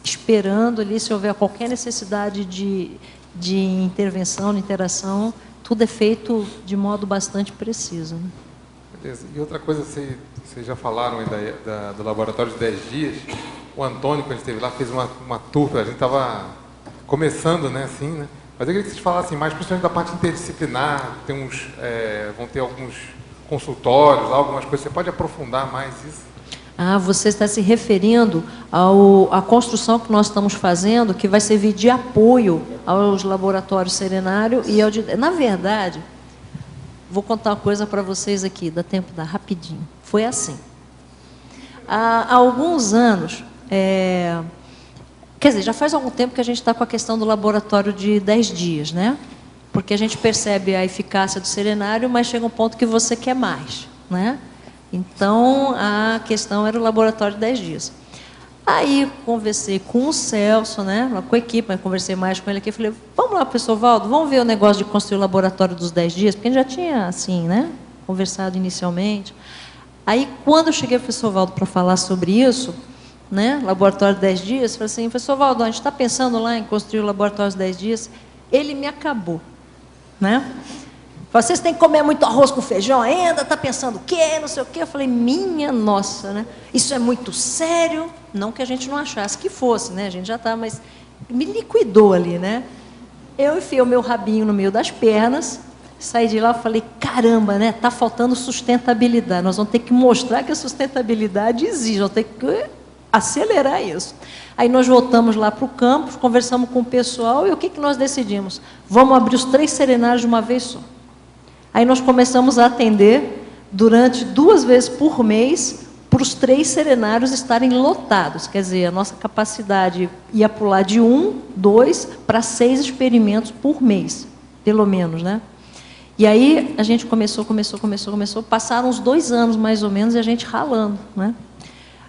esperando ali, se houver qualquer necessidade de intervenção, de interação, tudo é feito de modo bastante preciso. Né? Beleza. E outra coisa, vocês já falaram aí do laboratório de 10 dias, o Antônio, quando esteve lá, fez uma tour, a gente estava começando, né, assim, né? Mas eu queria que vocês falassem mais, principalmente da parte interdisciplinar, vão ter alguns consultórios, algumas coisas, você pode aprofundar mais isso? Você está se referindo à construção que nós estamos fazendo, que vai servir de apoio aos laboratórios Serenário e na verdade, vou contar uma coisa para vocês aqui, dá tempo, rapidinho. Foi assim. Há alguns anos, quer dizer, já faz algum tempo que a gente está com a questão do laboratório de 10 dias, né? Porque a gente percebe a eficácia do Serenário, mas chega um ponto que você quer mais, né? Então, a questão era o laboratório de 10 dias. Aí, conversei com o Celso, né, com a equipe, mas conversei mais com ele aqui, falei, vamos lá, professor Valdo, vamos ver o negócio de construir o laboratório dos 10 dias, porque a gente já tinha, assim, né, conversado inicialmente. Aí, quando eu cheguei ao professor Valdo para falar sobre isso, né, laboratório de 10 dias, falei assim, professor Valdo, a gente está pensando lá em construir o laboratório de 10 dias, ele me acabou, né? Vocês têm que comer muito arroz com feijão ainda, está pensando o quê, não sei o quê. Eu falei, minha nossa, né? Isso é muito sério. Não que a gente não achasse que fosse, né? A gente já está, mas me liquidou ali, né? Eu enfiei o meu rabinho no meio das pernas, saí de lá e falei, caramba, né? Está faltando sustentabilidade. Nós vamos ter que mostrar que a sustentabilidade existe, vamos ter que acelerar isso. Aí nós voltamos lá para o campus, conversamos com o pessoal e o que nós decidimos? Vamos abrir os 3 serenários de uma vez só. Aí nós começamos a atender durante 2 vezes por mês para os 3 serenários estarem lotados. Quer dizer, a nossa capacidade ia pular de 1, 2 para 6 experimentos por mês, pelo menos, né? E aí a gente começou. Passaram uns 2 anos, mais ou menos, e a gente ralando, né?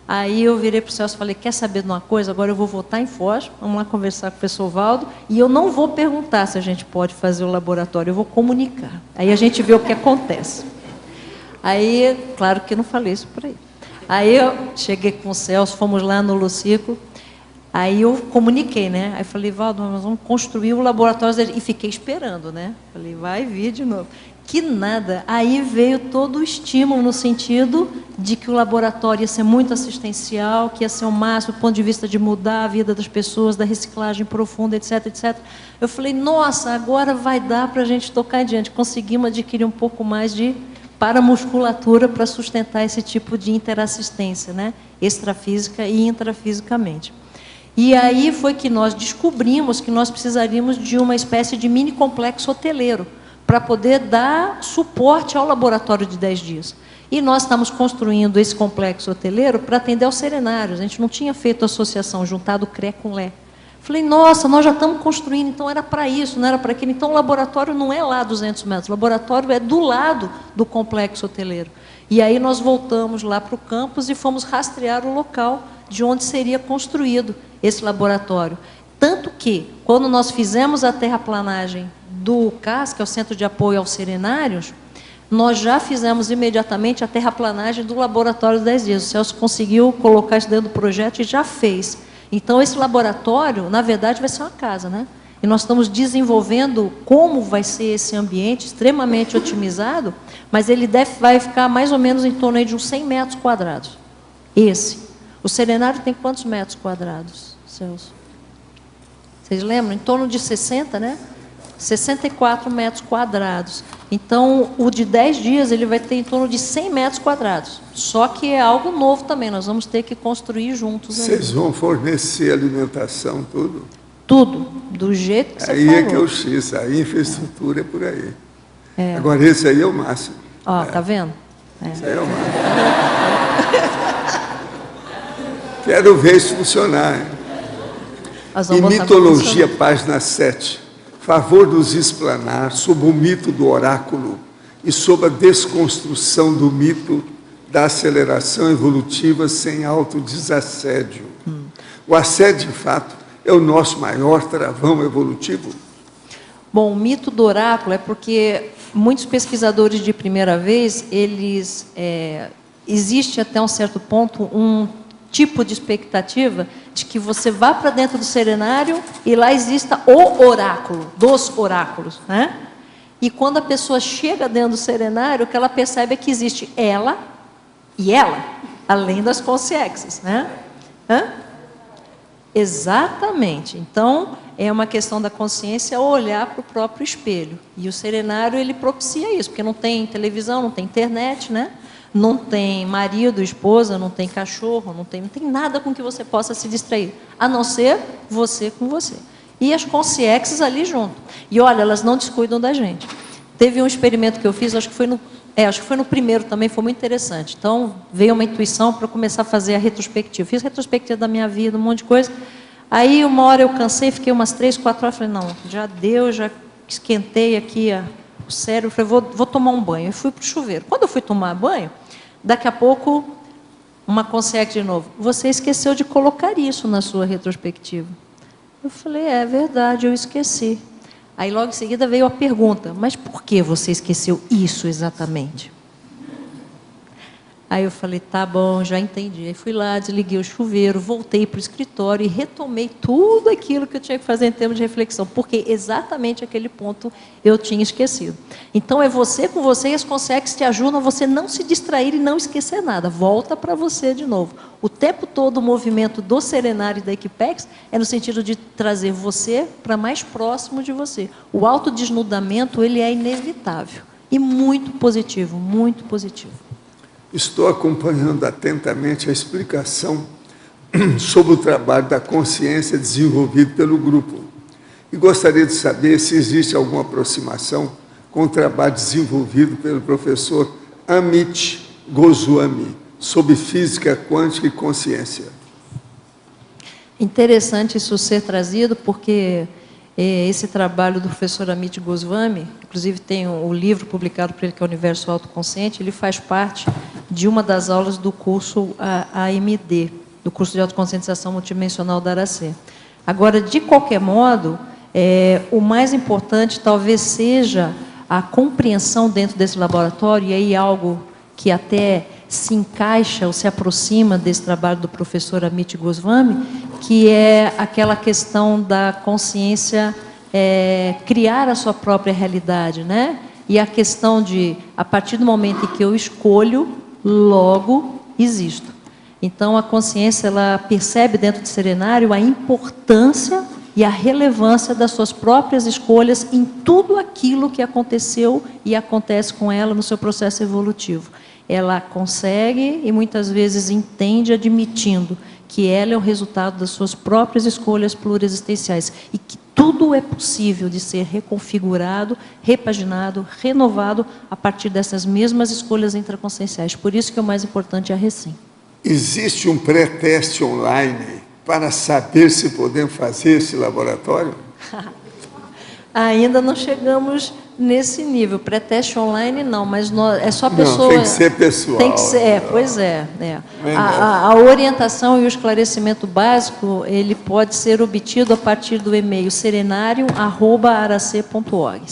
Aí eu virei para o Celso e falei, quer saber de uma coisa? Agora eu vou voltar em Foz, vamos lá conversar com o professor Valdo, e eu não vou perguntar se a gente pode fazer o laboratório, eu vou comunicar. Aí a gente vê o que acontece. Aí, claro que eu não falei isso para ele. Aí eu cheguei com o Celso, fomos lá no Luciclo, aí eu comuniquei, né? Aí falei, Valdo, nós vamos construir o laboratório, e fiquei esperando, né? Falei, vai vir de novo. Que nada. Aí veio todo o estímulo no sentido de que o laboratório ia ser muito assistencial, que ia ser o máximo do ponto de vista de mudar a vida das pessoas, da reciclagem profunda, etc, etc. Eu falei, nossa, agora vai dar para a gente tocar adiante. Conseguimos adquirir um pouco mais de paramusculatura para sustentar esse tipo de interassistência, né? Extrafísica e intrafisicamente. E aí foi que nós descobrimos que nós precisaríamos de uma espécie de mini complexo hoteleiro, para poder dar suporte ao laboratório de 10 dias. E nós estamos construindo esse complexo hoteleiro para atender aos serenários. A gente não tinha feito associação, juntado CRE com LE. Falei, nossa, nós já estamos construindo, então era para isso, não era para aquilo. Então o laboratório não é lá a 200 metros, o laboratório é do lado do complexo hoteleiro. E aí nós voltamos lá para o campus e fomos rastrear o local de onde seria construído esse laboratório. Tanto que, quando nós fizemos a terraplanagem do CAS, que é o Centro de Apoio aos Serenários, nós já fizemos imediatamente a terraplanagem do laboratório 10 dias. O Celso conseguiu colocar isso dentro do projeto e já fez. Então, esse laboratório, na verdade, vai ser uma casa, né? E nós estamos desenvolvendo como vai ser esse ambiente extremamente otimizado, mas ele vai ficar mais ou menos em torno aí de uns 100 metros quadrados. Esse. O serenário tem quantos metros quadrados, Celso? Vocês lembram? Em torno de 60, né? 64 metros quadrados. Então, o de 10 dias, ele vai ter em torno de 100 metros quadrados. Só que é algo novo também, nós vamos ter que construir juntos. Vocês vão fornecer alimentação, tudo? Tudo, do jeito que você falou. Aí é que é o X, a infraestrutura é por aí. É. Agora, esse aí é o máximo. Ó, tá vendo? Esse aí é o máximo. Quero ver isso funcionar. Em Mitologia, página 7. Favor nos explanar sobre o mito do oráculo e sobre a desconstrução do mito da aceleração evolutiva sem autodesassédio. O assédio, de fato, é o nosso maior travão evolutivo? Bom, o mito do oráculo é porque muitos pesquisadores de primeira vez, existe até um certo ponto um tipo de expectativa de que você vá para dentro do serenário e lá exista o oráculo, dos oráculos, né? E quando a pessoa chega dentro do serenário, o que ela percebe é que existe ela e ela, além das consciências, né? Exatamente. Então, é uma questão da consciência olhar para o próprio espelho. E o serenário, ele propicia isso, porque não tem televisão, não tem internet, né? Não tem marido, esposa, não tem cachorro, não tem nada com que você possa se distrair, a não ser você com você. E as consciências ali junto. E olha, elas não descuidam da gente. Teve um experimento que eu fiz, acho que foi no primeiro também, foi muito interessante. Então, veio uma intuição para começar a fazer a retrospectiva. Fiz retrospectiva da minha vida, um monte de coisa. Aí, uma hora eu cansei, fiquei umas 3, 4 horas, falei, não, já deu, já esquentei aqui o cérebro, falei, vou tomar um banho. E fui para o chuveiro. Quando eu fui tomar banho, daqui a pouco, uma consciência de novo. Você esqueceu de colocar isso na sua retrospectiva. Eu falei, é verdade, eu esqueci. Aí, logo em seguida, veio a pergunta, mas por que você esqueceu isso exatamente? Aí eu falei, tá bom, já entendi. Aí fui lá, desliguei o chuveiro, voltei para o escritório e retomei tudo aquilo que eu tinha que fazer em termos de reflexão, porque exatamente aquele ponto eu tinha esquecido. Então, é você com você e as consciências te ajudam a você não se distrair e não esquecer nada. Volta para você de novo. O tempo todo o movimento do serenário e da Equipex é no sentido de trazer você para mais próximo de você. O autodesnudamento, ele é inevitável e muito positivo, muito positivo. Estou acompanhando atentamente a explicação sobre o trabalho da consciência desenvolvido pelo grupo. E gostaria de saber se existe alguma aproximação com o trabalho desenvolvido pelo professor Amit Goswami sobre física quântica e consciência. Interessante isso ser trazido, porque esse trabalho do professor Amit Goswami, inclusive tem o livro publicado por ele, que é o Universo Autoconsciente, ele faz parte de uma das aulas do curso AMD, do curso de autoconscientização multidimensional da Aracê. Agora, de qualquer modo, o mais importante talvez seja a compreensão dentro desse laboratório, e aí algo que até se encaixa ou se aproxima desse trabalho do professor Amit Goswami, que é aquela questão da consciência criar a sua própria realidade, né? E a questão de, a partir do momento em que eu escolho, logo existo. Então, a consciência, ela percebe dentro do serenário a importância e a relevância das suas próprias escolhas em tudo aquilo que aconteceu e acontece com ela no seu processo evolutivo. Ela consegue e muitas vezes entende, admitindo que ela é o resultado das suas próprias escolhas pluriexistenciais e que tudo é possível de ser reconfigurado, repaginado, renovado a partir dessas mesmas escolhas intraconscienciais. Por isso que o mais importante é a recém. Existe um pré-teste online para saber se podemos fazer esse laboratório? Ainda não chegamos nesse nível. Pré-teste online, não, mas é só a pessoa... Não, tem que ser pessoal. Tem que ser, pois é. A orientação e o esclarecimento básico, ele pode ser obtido a partir do e-mail serenario@arac.org.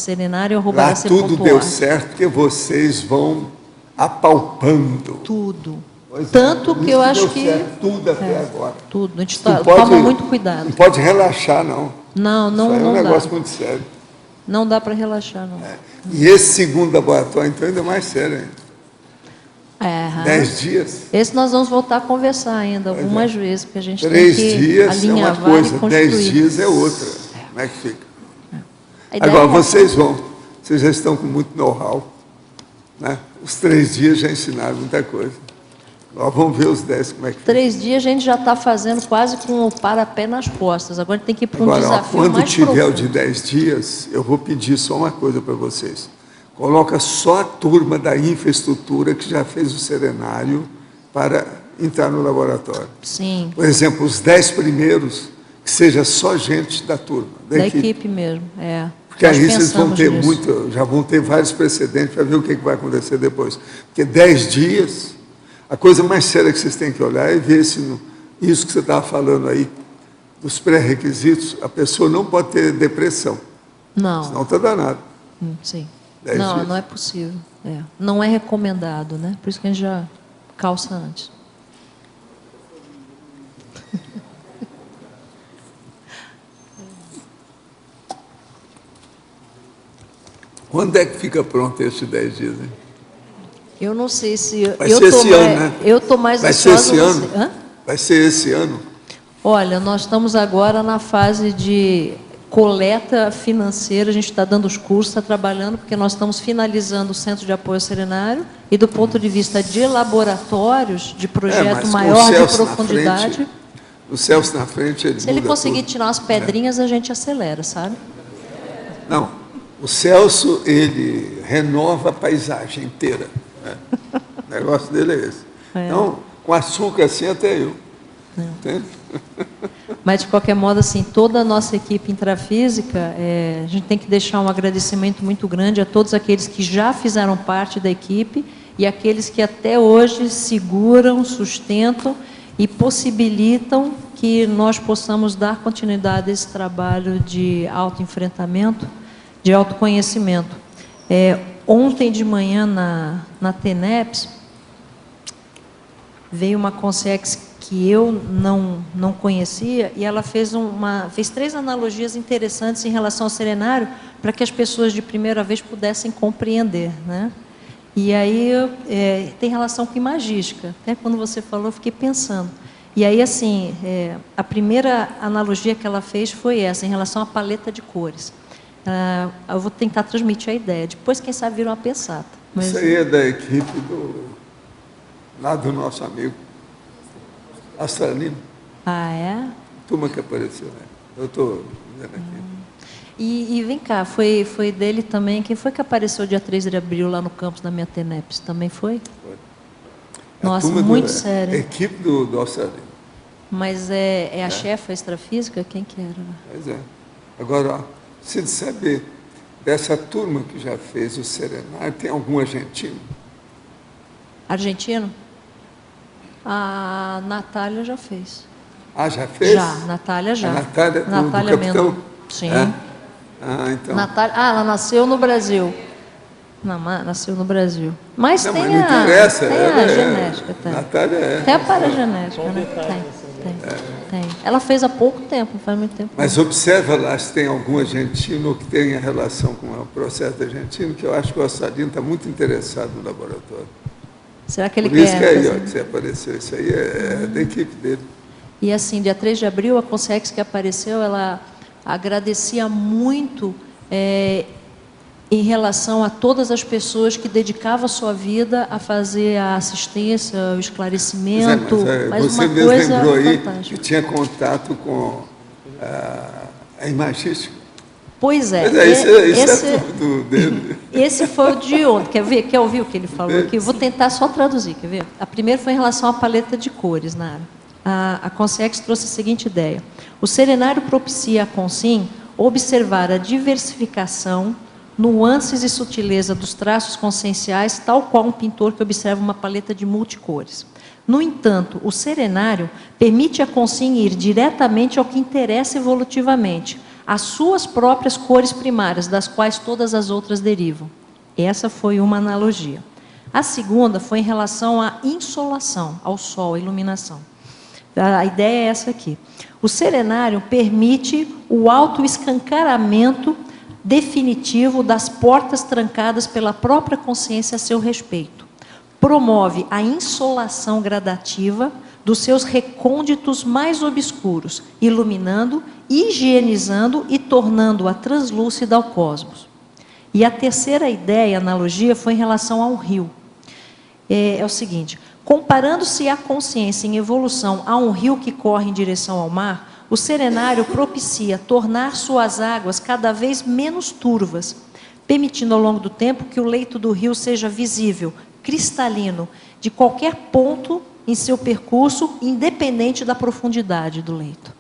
Lá tudo deu certo, porque vocês vão apalpando. Tudo. Pois Tanto que eu acho deu que... certo, tudo até agora. Tudo. A gente Não toma muito cuidado. Não pode relaxar, não. Não Isso aí é um dá. negócio muito sério. Não dá para relaxar, não. E esse segundo laboratório, então, ainda é mais sério ainda. 10 dias. Esse nós vamos voltar a conversar ainda algumas vezes, porque a gente 3 tem que dias é alinhavar uma coisa, e construir. 10 dias é outra. Como é que fica? A ideia Agora, é vocês já estão com muito know-how. Né? Os 3 dias já ensinaram muita coisa. Agora vamos ver os 10 como é que fica. 3 dias a gente já está fazendo quase com o parapé nas costas. Agora tem que ir para um Agora, desafio quando mais tiver profundo. o de 10 dias, eu vou pedir só uma coisa para vocês. Coloca só a turma da infraestrutura que já fez o serenário para entrar no laboratório. Sim, Por exemplo, os 10 primeiros, que seja só gente da turma, da equipe mesmo. Porque Nós aí vocês vão pensamos ter nisso. já vão ter vários precedentes para ver o que vai acontecer depois. Porque 10 dias, a coisa mais séria que vocês têm que olhar é ver se isso que você estava falando aí, dos pré-requisitos, a pessoa não pode ter depressão. Não. Senão está danado. Sim. 10 dias. Não é possível. Não é recomendado, né? Por isso que a gente já calça antes. Quando é que fica pronto esses 10 dias, hein? Eu não sei se... Vai ser esse ano, né? Eu estou mais Vai ser ansiosa... esse ano? Hã? Vai ser esse ano? Olha, nós estamos agora na fase de coleta financeira, a gente está dando os cursos, está trabalhando, porque nós estamos finalizando o Centro de Apoio ao Serenário, e do ponto de vista de laboratórios, de projeto mas com maior o de Celso na profundidade... frente, o Celso na frente, ele Se ele muda conseguir tudo. tirar umas pedrinhas, a gente acelera, sabe? Não, o Celso, ele renova a paisagem inteira. Né? O negócio dele é esse. Então, com açúcar assim, até eu. Entende? Mas, de qualquer modo, assim, toda a nossa equipe intrafísica, a gente tem que deixar um agradecimento muito grande a todos aqueles que já fizeram parte da equipe e aqueles que até hoje seguram, sustentam e possibilitam que nós possamos dar continuidade a esse trabalho de autoenfrentamento, de autoconhecimento. Ontem de manhã, na TENEPS, veio uma consex que eu não conhecia, e ela fez 3 analogias interessantes em relação ao serenário, para que as pessoas de primeira vez pudessem compreender, né? E aí tem relação com imagística. Até quando você falou, eu fiquei pensando. E aí, assim, a primeira analogia que ela fez foi essa, em relação à paleta de cores. Eu vou tentar transmitir a ideia. Depois, quem sabe, vira uma pensata. Mas... Isso aí é da equipe lá do nosso amigo Australino. Ah, é? Turma que apareceu, né? Eu estou vendo aqui. E vem cá, foi dele também. Quem foi que apareceu dia 3 de abril lá no campus da minha TENEPS? Também foi? Foi. Nossa, turma muito A sério. equipe do Australino. Mas é a chefa extrafísica? Quem que era? Pois é. Agora, ó, se de saber, dessa turma que já fez o serenário, tem algum argentino? Argentino? A Natália já fez. Ah, já fez? Já, Natália já. A Natália, do Natália capitão? Mendonça. Sim. É? Ah, então. Natália, ela nasceu no Brasil. Não, nasceu no Brasil. Mas Não, tem mas não a interessa, genética. Tem. Natália é. Até a paragenética, né? Tem. Ela fez há pouco tempo, não faz muito tempo. Mas observa lá se tem algum argentino que tenha relação com o processo argentino, que eu acho que o Australino está muito interessado no laboratório. Será que ele Por isso quer? que aí, ó, que você apareceu, isso aí é da equipe dele. E assim, dia 3 de abril, a Consex que apareceu, ela agradecia muito em relação a todas as pessoas que dedicavam a sua vida a fazer a assistência, o esclarecimento. Mas você uma mesmo coisa lembrou aí fantástica. que tinha contato com a imagística. Pois é. Mas isso é tudo dele. Esse foi o de ontem. Quer ver? Quer ouvir o que ele falou aqui? Eu vou tentar só traduzir, quer ver? A primeira foi em relação à paleta de cores, Nara. A Consex trouxe a seguinte ideia. O serenário propicia à Consim observar a diversificação, nuances e sutileza dos traços conscienciais, tal qual um pintor que observa uma paleta de multicores. No entanto, o serenário permite à Consim ir diretamente ao que interessa evolutivamente, as suas próprias cores primárias, das quais todas as outras derivam. Essa foi uma analogia. A segunda foi em relação à insolação, ao sol, à iluminação. A ideia é essa aqui. O serenário permite o autoescancaramento definitivo das portas trancadas pela própria consciência a seu respeito. Promove a insolação gradativa dos seus recônditos mais obscuros, iluminando, higienizando e tornando-a translúcida ao cosmos. E a terceira ideia, analogia, foi em relação ao rio. É o seguinte, comparando-se a consciência em evolução a um rio que corre em direção ao mar, o serenário propicia tornar suas águas cada vez menos turvas, permitindo ao longo do tempo que o leito do rio seja visível, cristalino, de qualquer ponto em seu percurso, independente da profundidade do leito.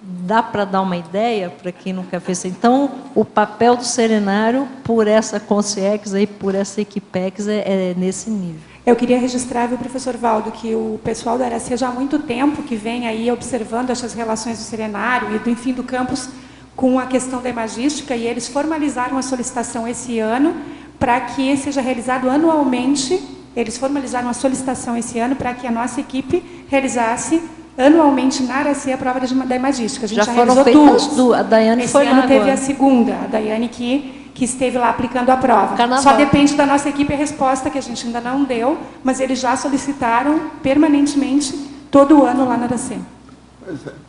Dá para dar uma ideia para quem nunca fez? Então, o papel do serenário por essa Consciex, aí, por essa Equipex, é nesse nível. Eu queria registrar, viu, professor Valdo, que o pessoal da Aracê já há muito tempo que vem aí observando essas relações do serenário e do enfim do campus com a questão da imagística, e eles formalizaram a solicitação esse ano para que seja realizado anualmente. Eles formalizaram a solicitação esse ano para que a nossa equipe realizasse anualmente na Aracê a prova da imagística. A gente já foram realizou feitas duas. A Daiane foi lá agora. Esse ano teve agora. a segunda, a Daiane que esteve lá aplicando a prova. Carnaval. Só depende da nossa equipe a resposta, que a gente ainda não deu, mas eles já solicitaram permanentemente todo ano lá na Aracê.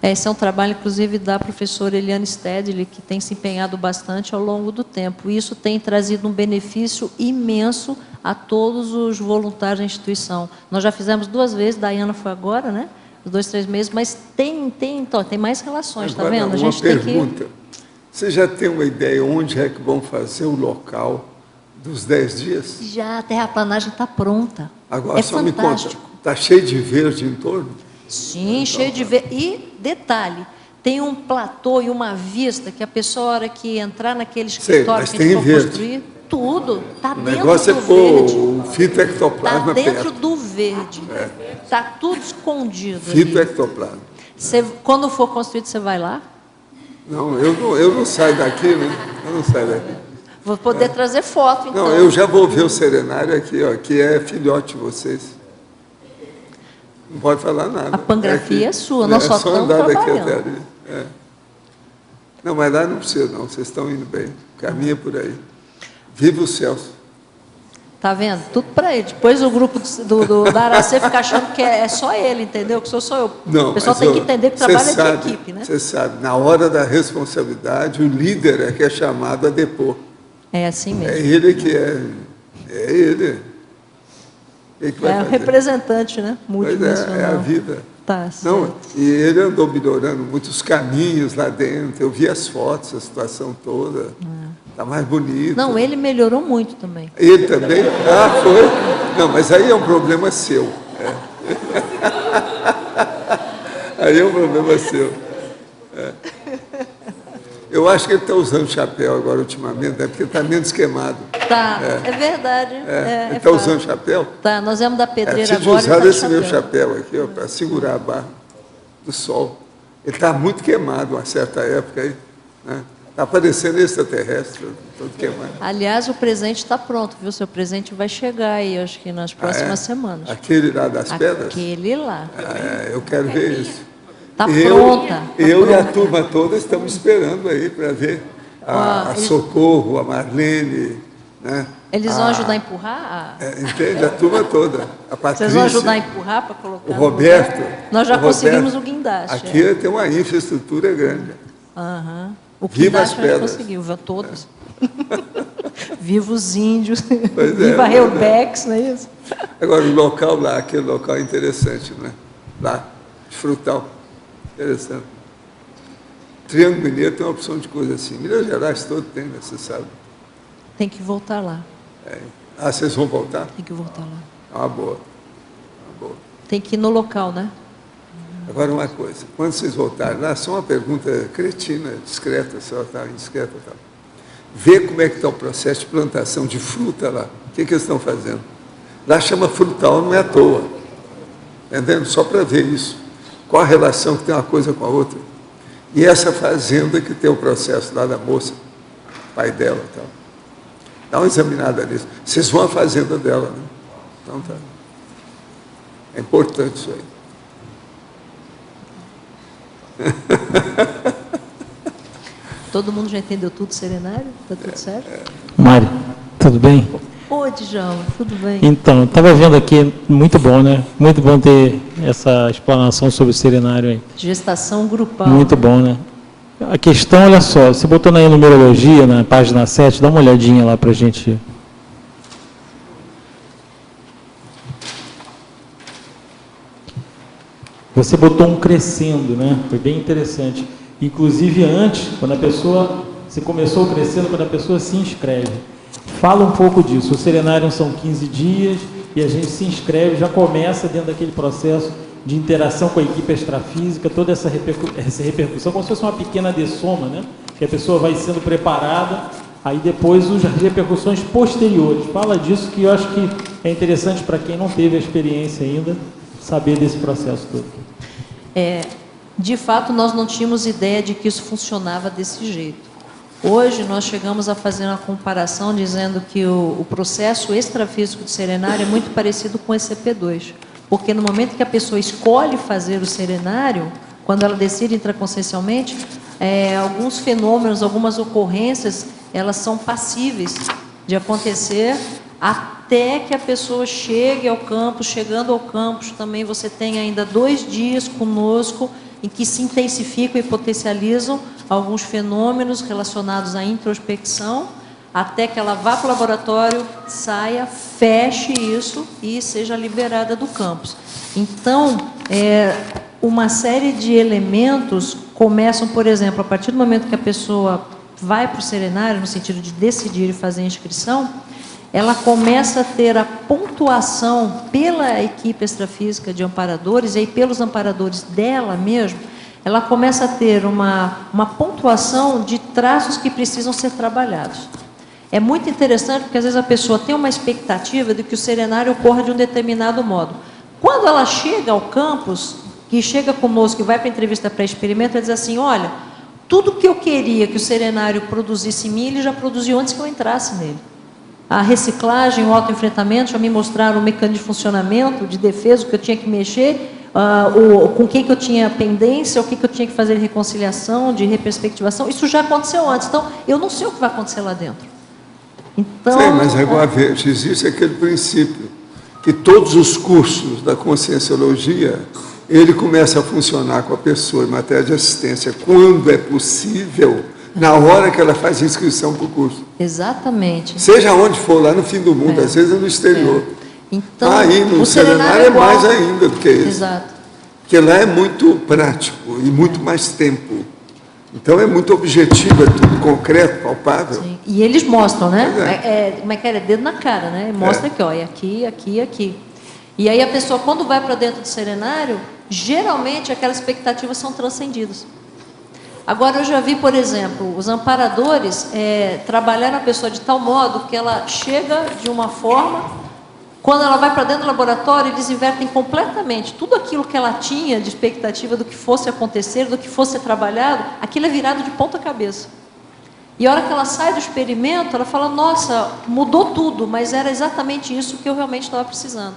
Esse é um trabalho, inclusive, da professora Eliane Stedley, que tem se empenhado bastante ao longo do tempo. E isso tem trazido um benefício imenso a todos os voluntários da instituição. Nós já fizemos 2 vezes, Daiana foi agora, né? 2, 3 meses, mas tem mais relações, está vendo? A gente uma pergunta. Você já tem uma ideia onde é que vão fazer o local dos 10 dias? Já a terraplanagem está pronta. Agora, é só fantástico. me conta, está cheio de verde em torno? Sim, cheio de verde. E, detalhe, tem um platô e uma vista que a pessoa, a hora que entrar naquele escritório que a gente for construir, tudo está dentro do verde. O negócio é pôr o fito ectoplasma perto. Está dentro perto. do verde. Está tudo escondido. Fito ectoplasma. Quando for construído, você vai lá? Não, eu não saio daqui, né? Eu não saio daqui. Vou poder trazer foto, então. Não, eu já vou ver o serenário aqui, ó, que é filhote de vocês. Não pode falar nada. A pangrafia é sua, nós só estamos andar daqui trabalhando. até ali. Não, mas lá não precisa, não. Vocês estão indo bem. Caminha por aí. Viva o Celso. Tá vendo? Tudo para ele. Depois o grupo da Aracê fica achando que é só ele, entendeu? Que sou eu. Não, o pessoal tem que entender que o trabalho é de equipe, né? Você sabe, na hora da responsabilidade, o líder é que é chamado a depor. É assim mesmo. É ele que é. É ele. O que vai o fazer? representante, né? Pois Multidimensional. é a vida. Tá, certo. Não, e ele andou melhorando muitos caminhos lá dentro. Eu vi as fotos, a situação toda. Está mais bonito. Não, ele melhorou muito também. Ele também? Ah, foi? Não, mas aí é um problema seu. Aí é um problema seu. Eu acho que ele está usando chapéu agora ultimamente, né? Porque está menos queimado. Tá, é verdade. Ele está usando chapéu? Tá, nós viemos da pedreira Tinha de agora. usar ele tá de esse meu chapéu aqui, para segurar a barra do sol. Ele está muito queimado, uma certa época aí. Né? Está parecendo extraterrestre, todo queimado. Aliás, o presente está pronto, viu? Seu presente vai chegar aí, acho que nas próximas semanas. Aquele lá das pedras? Aquele lá. Eu quero ver isso. Está pronta. Eu e a turma toda estamos esperando aí para ver a Socorro, a Marlene. Né? Eles vão ajudar a empurrar? Entende? A turma toda. A Patrícia. Vocês vão ajudar a empurrar para colocar? O Roberto. Nós já conseguimos o guindaste. Aqui tem uma infraestrutura grande. O Viva as guindaste a gente pedras. conseguiu, todos. Viva os índios. Pois Viva a Reubex, não é isso? Agora, o local lá, aquele local é interessante, né? Lá, de frutal. Interessante. Triângulo Mineiro tem uma opção de coisa assim. Minas Gerais todo tem, né? Você sabe. Tem que voltar lá. Ah, vocês vão voltar? Tem que voltar lá. É uma boa. Tem que ir no local, né? Agora, uma coisa. Quando vocês voltarem lá, só uma pergunta cretina, discreta, só está indiscreta. Tá? Vê como é que está o processo de plantação de fruta lá. O que eles estão fazendo? Lá chama frutal, não é à toa. Entendendo? Só para ver isso. Qual a relação que tem uma coisa com a outra. E essa fazenda que tem o processo lá da moça, pai dela e tal. Dá uma examinada nisso. Vocês vão à fazenda dela, né? Então tá. É importante isso aí. Todo mundo já entendeu tudo, Serenário? Está tudo certo? Mário, tudo bem? Oi, Djalma, tudo bem? Então, estava vendo aqui, muito bom, né? Muito bom ter essa explanação sobre o Serenário aí. Gestação grupal. Muito bom, né? A questão, olha só, você botou na numerologia, na página 7, dá uma olhadinha lá para a gente. Você botou um crescendo, né? Foi bem interessante. Inclusive antes, quando a pessoa, você começou crescendo, quando a pessoa se inscreve. Fala um pouco disso. O Serenário são 15 dias e a gente se inscreve, já começa dentro daquele processo de interação com a equipe extrafísica, toda essa repercussão, como se fosse uma pequena dessoma, né? Que a pessoa vai sendo preparada, aí depois as repercussões posteriores. Fala disso, que eu acho que é interessante para quem não teve a experiência ainda, saber desse processo todo. De fato, nós não tínhamos ideia de que isso funcionava desse jeito. Hoje, nós chegamos a fazer uma comparação dizendo que o processo extrafísico do Serenário é muito parecido com o ECP2. Porque no momento que a pessoa escolhe fazer o Serenário, quando ela decide intraconsciencialmente, alguns fenômenos, algumas ocorrências, elas são passíveis de acontecer até que a pessoa chegue ao campus. Chegando ao campus, também você tem ainda 2 dias conosco, em que se intensificam e potencializam alguns fenômenos relacionados à introspecção, até que ela vá para o laboratório, saia, feche isso e seja liberada do campus. Então, uma série de elementos começam, por exemplo, a partir do momento que a pessoa vai para o Serenário, no sentido de decidir e fazer a inscrição, ela começa a ter a pontuação pela equipe extrafísica de amparadores, e aí pelos amparadores dela mesmo, ela começa a ter uma pontuação de traços que precisam ser trabalhados. É muito interessante, porque às vezes a pessoa tem uma expectativa de que o Serenário ocorra de um determinado modo. Quando ela chega ao campus, que chega conosco e vai para a entrevista pré-experimento, ela diz assim: olha, tudo que eu queria que o Serenário produzisse em mim, ele já produziu antes que eu entrasse nele. A reciclagem, o autoenfrentamento já me mostraram o mecanismo de funcionamento, de defesa, o que eu tinha que mexer, com quem que eu tinha pendência, o que eu tinha que fazer de reconciliação, de reperspectivação. Isso já aconteceu antes. Então, eu não sei o que vai acontecer lá dentro. Então, sim, mas agora existe aquele princípio que todos os cursos da conscienciologia, ele começa a funcionar com a pessoa em matéria de assistência quando é possível, na hora que ela faz inscrição para o curso. Exatamente. Seja onde for, lá no fim do mundo, às vezes é no exterior. Então, aí no Serenário é mais ainda do que isso. Exato. Porque lá é muito prático e muito mais tempo. Então é muito objetivo, é tudo concreto, palpável. Sim. E eles mostram, né? Como é que era? Dedo na cara, né? Mostra aqui, ó, é aqui, aqui, aqui. E aí a pessoa, quando vai para dentro do Serenário, geralmente aquelas expectativas são transcendidas. Agora, eu já vi, por exemplo, os amparadores trabalharam a pessoa de tal modo que ela chega de uma forma, quando ela vai para dentro do laboratório, eles invertem completamente tudo aquilo que ela tinha de expectativa do que fosse acontecer, do que fosse trabalhado, aquilo é virado de ponta cabeça. E a hora que ela sai do experimento, ela fala: nossa, mudou tudo, mas era exatamente isso que eu realmente estava precisando.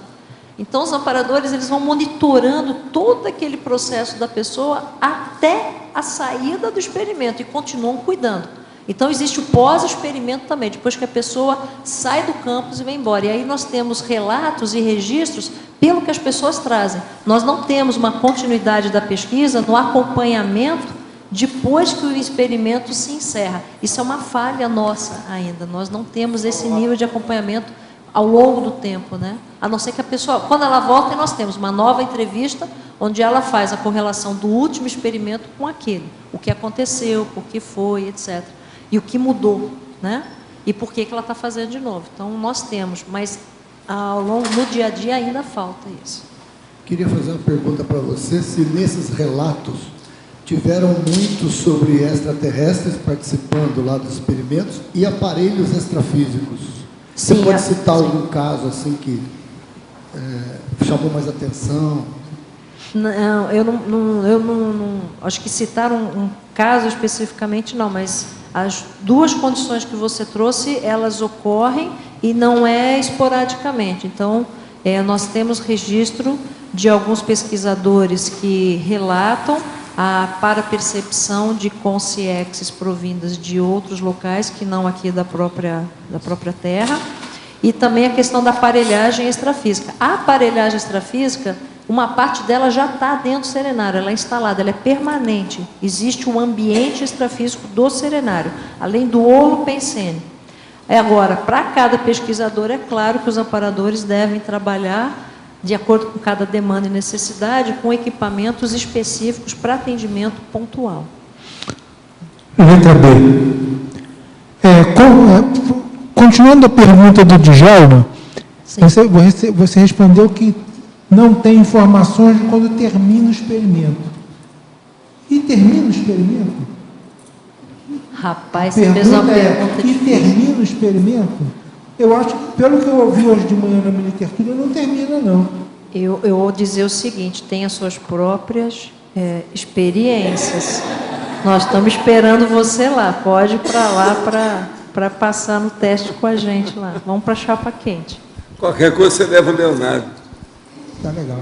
Então, os amparadores, eles vão monitorando todo aquele processo da pessoa até a saída do experimento e continuam cuidando. Então, existe o pós-experimento também, depois que a pessoa sai do campus e vai embora. E aí nós temos relatos e registros pelo que as pessoas trazem. Nós não temos uma continuidade da pesquisa no acompanhamento depois que o experimento se encerra. Isso é uma falha nossa ainda. Nós não temos esse nível de acompanhamento ao longo do tempo, né? A não ser que a pessoa, quando ela volta, nós temos uma nova entrevista, onde ela faz a correlação do último experimento com aquele, o que aconteceu, por que foi, etc. E o que mudou, né? E por que ela está fazendo de novo. Então, nós temos, mas no dia a dia ainda falta isso. Queria fazer uma pergunta para você, se nesses relatos tiveram muitos sobre extraterrestres participando lá dos experimentos e aparelhos extrafísicos. Você Sim, pode citar algum caso assim que chamou mais atenção? Não, eu não acho que citar um caso especificamente não, mas as duas condições que você trouxe, elas ocorrem e não é esporadicamente. Então, nós temos registro de alguns pesquisadores que relatam a parapercepção de consciências provindas de outros locais que não aqui da própria Terra, e também a questão da aparelhagem extrafísica. A aparelhagem extrafísica, uma parte dela já está dentro do serenário, ela é instalada, ela é permanente. Existe um ambiente extrafísico do serenário, além do holopensene. Agora, para cada pesquisador, é claro que os amparadores devem trabalhar de acordo com cada demanda e necessidade, com equipamentos específicos para atendimento pontual. Letra B. Continuando a pergunta do Djalma, você respondeu que não tem informações de quando termina o experimento. E termina o experimento? Rapaz, você fez uma pergunta difícil. E termina o experimento? Eu acho que, pelo que eu ouvi hoje de manhã na minha literatura, não termina, não. Eu vou dizer o seguinte, tem as suas próprias experiências. Nós estamos esperando você lá. Pode ir para lá para passar no teste com a gente lá. Vamos para a chapa quente. Qualquer coisa você leva o Leonardo. Tá legal.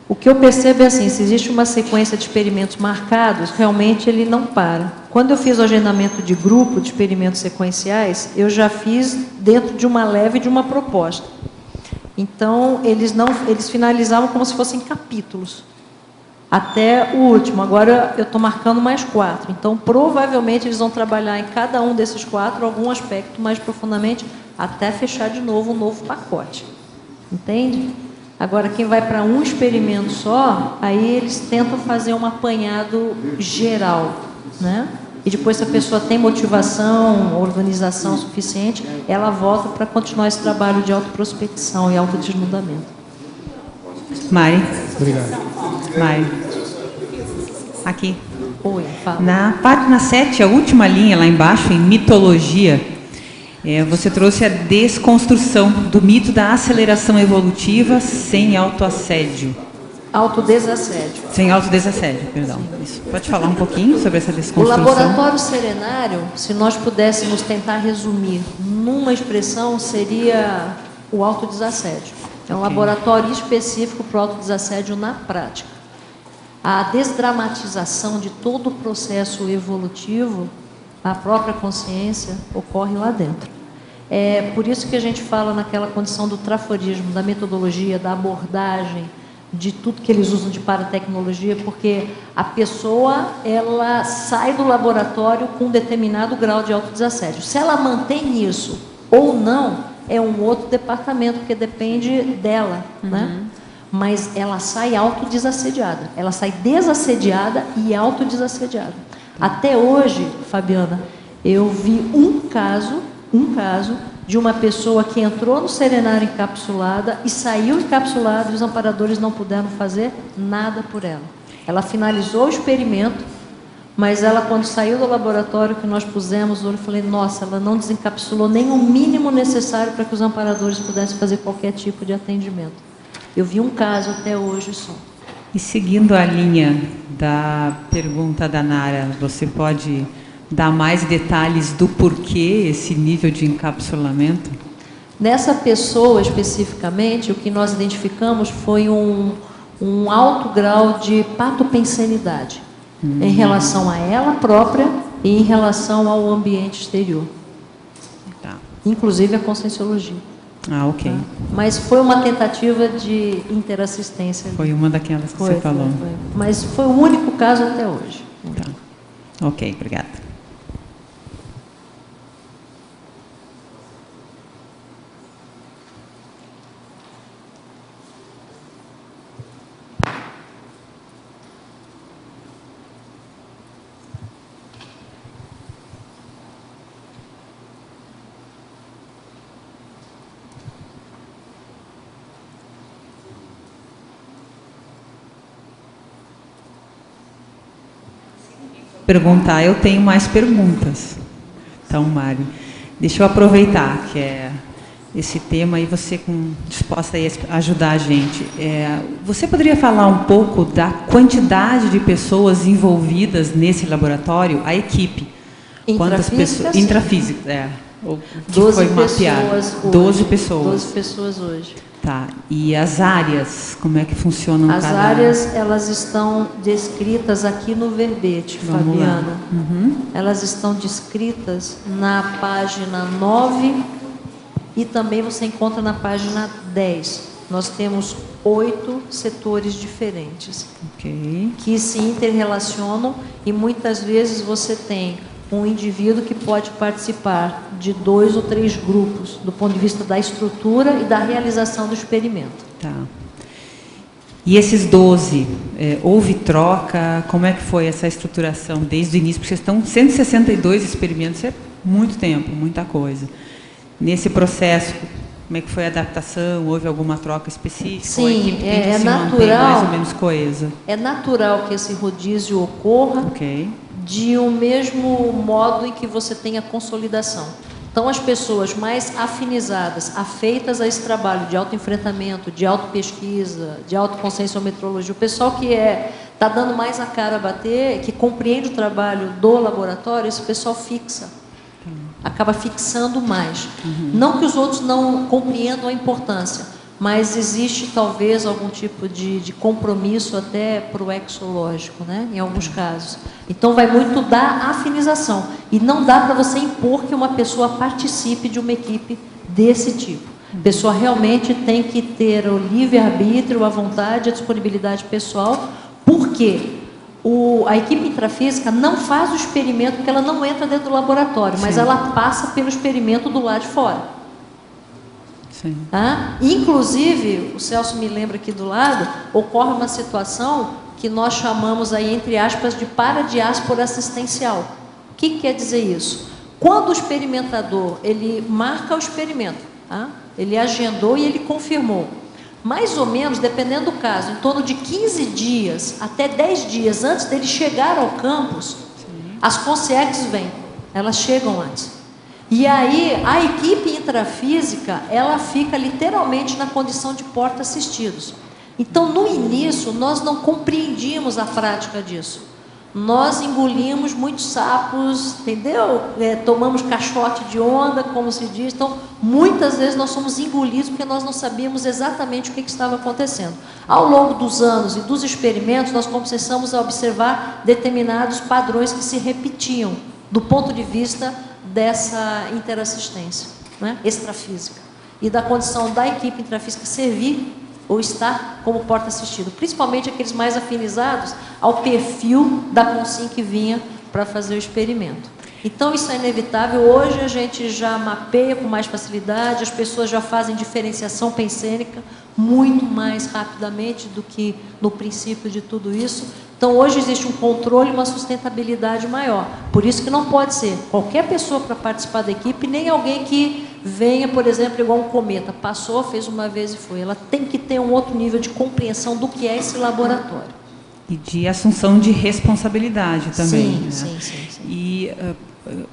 O que eu percebo é assim, se existe uma sequência de experimentos marcados, realmente ele não para. Quando eu fiz o agendamento de grupo de experimentos sequenciais, eu já fiz dentro de uma leve de uma proposta. Então, eles finalizavam como se fossem capítulos, até o último. Agora, eu estou marcando mais 4. Então, provavelmente, eles vão trabalhar em cada um desses 4 algum aspecto mais profundamente, até fechar de novo um novo pacote. Entende? Agora, quem vai para um experimento só, aí eles tentam fazer um apanhado geral, né? E depois, se a pessoa tem motivação, organização suficiente, ela volta para continuar esse trabalho de autoprospecção e autodesnudamento. Mari. Obrigado. Mari. Aqui. Oi, fala. Na página 7, a última linha lá embaixo, em mitologia, você trouxe a desconstrução do mito da aceleração evolutiva sem autoassédio. Autodesassédio. Sem autodesassédio, perdão. Isso. Pode falar um pouquinho sobre essa O desconstrução? laboratório serenário, se nós pudéssemos tentar resumir numa expressão, seria o autodesassédio. É um laboratório específico para o autodesassédio na prática. A desdramatização de todo o processo evolutivo, a própria consciência, ocorre lá dentro. É por isso que a gente fala naquela condição do traforismo, da metodologia, da abordagem, de tudo que eles usam de paratecnologia, porque a pessoa, ela sai do laboratório com um determinado grau de autodesassédio. Se ela mantém isso ou não, é um outro departamento, porque depende dela, né? Mas ela sai autodesassediada. Ela sai desassediada e autodesassediada. Até hoje, Fabiana, eu vi um caso de uma pessoa que entrou no serenário encapsulada e saiu encapsulada e os amparadores não puderam fazer nada por ela. Ela finalizou o experimento, mas ela, quando saiu do laboratório que nós pusemos, eu falei, nossa, ela não desencapsulou nem o mínimo necessário para que os amparadores pudessem fazer qualquer tipo de atendimento. Eu vi um caso até hoje só. E seguindo a linha da pergunta da Nara, você pode dar mais detalhes do porquê esse nível de encapsulamento? Nessa pessoa especificamente, o que nós identificamos foi um alto grau de patopensenidade em relação a ela própria e em relação ao ambiente exterior. Tá. Inclusive a conscienciologia. Ah, ok. Tá? Mas foi uma tentativa de interassistência. Foi uma daquelas que você falou. Foi. Mas foi o único caso até hoje. Tá. Ok, obrigada. perguntar, eu tenho mais perguntas. Então, Mari, deixa eu aproveitar que é esse tema e você disposta a ajudar a gente. Você poderia falar um pouco da quantidade de pessoas envolvidas nesse laboratório, a equipe? Quantas pessoas? Intrafísica, o que 12 foi mapeado? pessoas hoje. 12 pessoas. 12 pessoas hoje. Tá. E as áreas, como é que funcionam As cada... áreas, elas estão descritas aqui no verbete, Vamos Fabiana. lá. Uhum. Elas estão descritas na página 9 e também você encontra na página 10. Nós temos 8 setores diferentes, que se interrelacionam e muitas vezes você tem um indivíduo que pode participar de 2 ou 3 grupos, do ponto de vista da estrutura e da realização do experimento. Tá. E esses 12, houve troca? Como é que foi essa estruturação desde o início? Porque estão 162 experimentos, é muito tempo, muita coisa. Nesse processo, como é que foi a adaptação? Houve alguma troca específica? Sim, é se natural. mantém mais ou menos coesa? É natural que esse rodízio ocorra de um mesmo modo em que você tem a consolidação. Então, as pessoas mais afinizadas, afeitas a esse trabalho de autoenfrentamento, de autopesquisa, de autoconscienciometrologia, o pessoal que está dando mais a cara a bater, que compreende o trabalho do laboratório, esse pessoal fixa. Acaba fixando mais. Não que os outros não compreendam a importância, mas existe talvez algum tipo de compromisso até para o exológico, né? Em alguns casos. Então vai muito da afinização. E não dá para você impor que uma pessoa participe de uma equipe desse tipo. A pessoa realmente tem que ter o livre-arbítrio, a vontade, a disponibilidade pessoal. Por quê? A equipe intrafísica não faz o experimento porque ela não entra dentro do laboratório, mas ela passa pelo experimento do lado de fora. Sim. Tá? Inclusive, o Celso me lembra aqui do lado, ocorre uma situação que nós chamamos aí, entre aspas, de paradiáspora assistencial. O que quer dizer isso? Quando o experimentador, ele marca o experimento, tá? Ele agendou e ele confirmou. Mais ou menos, dependendo do caso, em torno de 15 dias até 10 dias antes dele chegar ao campus, as consciências vêm, elas chegam antes. E aí, a equipe intrafísica, ela fica literalmente na condição de porta-assistidos. Então, no início, nós não compreendíamos a prática disso. Nós engolimos muitos sapos, entendeu? Tomamos caixote de onda, como se diz. Então, muitas vezes nós somos engolidos porque nós não sabíamos exatamente o que estava acontecendo. Ao longo dos anos e dos experimentos, nós começamos a observar determinados padrões que se repetiam do ponto de vista dessa interassistência, né, extrafísica, e da condição da equipe intrafísica servir ou estar como porta-assistido, principalmente aqueles mais afinizados ao perfil da consciência que vinha para fazer o experimento. Então, isso é inevitável. Hoje a gente já mapeia com mais facilidade, as pessoas já fazem diferenciação pensênica muito mais rapidamente do que no princípio de tudo isso. Então, hoje existe um controle e uma sustentabilidade maior. Por isso que não pode ser qualquer pessoa para participar da equipe, nem alguém que venha, por exemplo, igual um cometa, passou, fez uma vez e foi. Ela tem que ter um outro nível de compreensão do que é esse laboratório. E de assunção de responsabilidade também. Sim, né? sim. E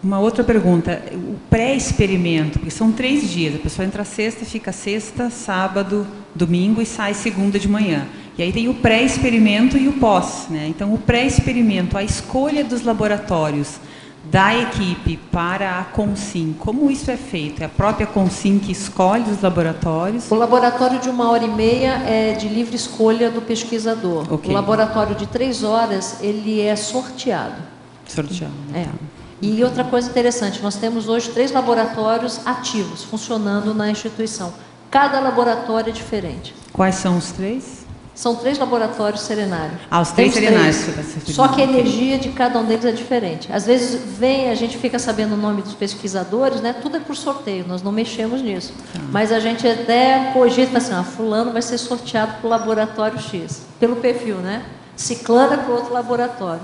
uma outra pergunta, o pré-experimento, porque são 3 dias, a pessoa entra sexta, fica sexta, sábado, domingo e sai segunda de manhã. E aí tem o pré-experimento e o pós, né? Então, o pré-experimento, a escolha dos laboratórios da equipe para a Consim, como isso é feito? É a própria Consim que escolhe os laboratórios? O laboratório de 1h30 é de livre escolha do pesquisador. Okay. O laboratório de 3 horas, ele é sorteado. Sorteado. É. E outra coisa interessante, nós temos hoje 3 laboratórios ativos, funcionando na instituição. Cada laboratório é diferente. Quais são os 3? São 3 laboratórios serenários. Ah, os 3 serenários. Só que a energia de cada um deles é diferente. Às vezes vem, a gente fica sabendo o nome dos pesquisadores, né? Tudo é por sorteio, nós não mexemos nisso. Mas a gente até cogita assim, fulano vai ser sorteado para o laboratório X, pelo perfil, né? Ciclana para o outro laboratório.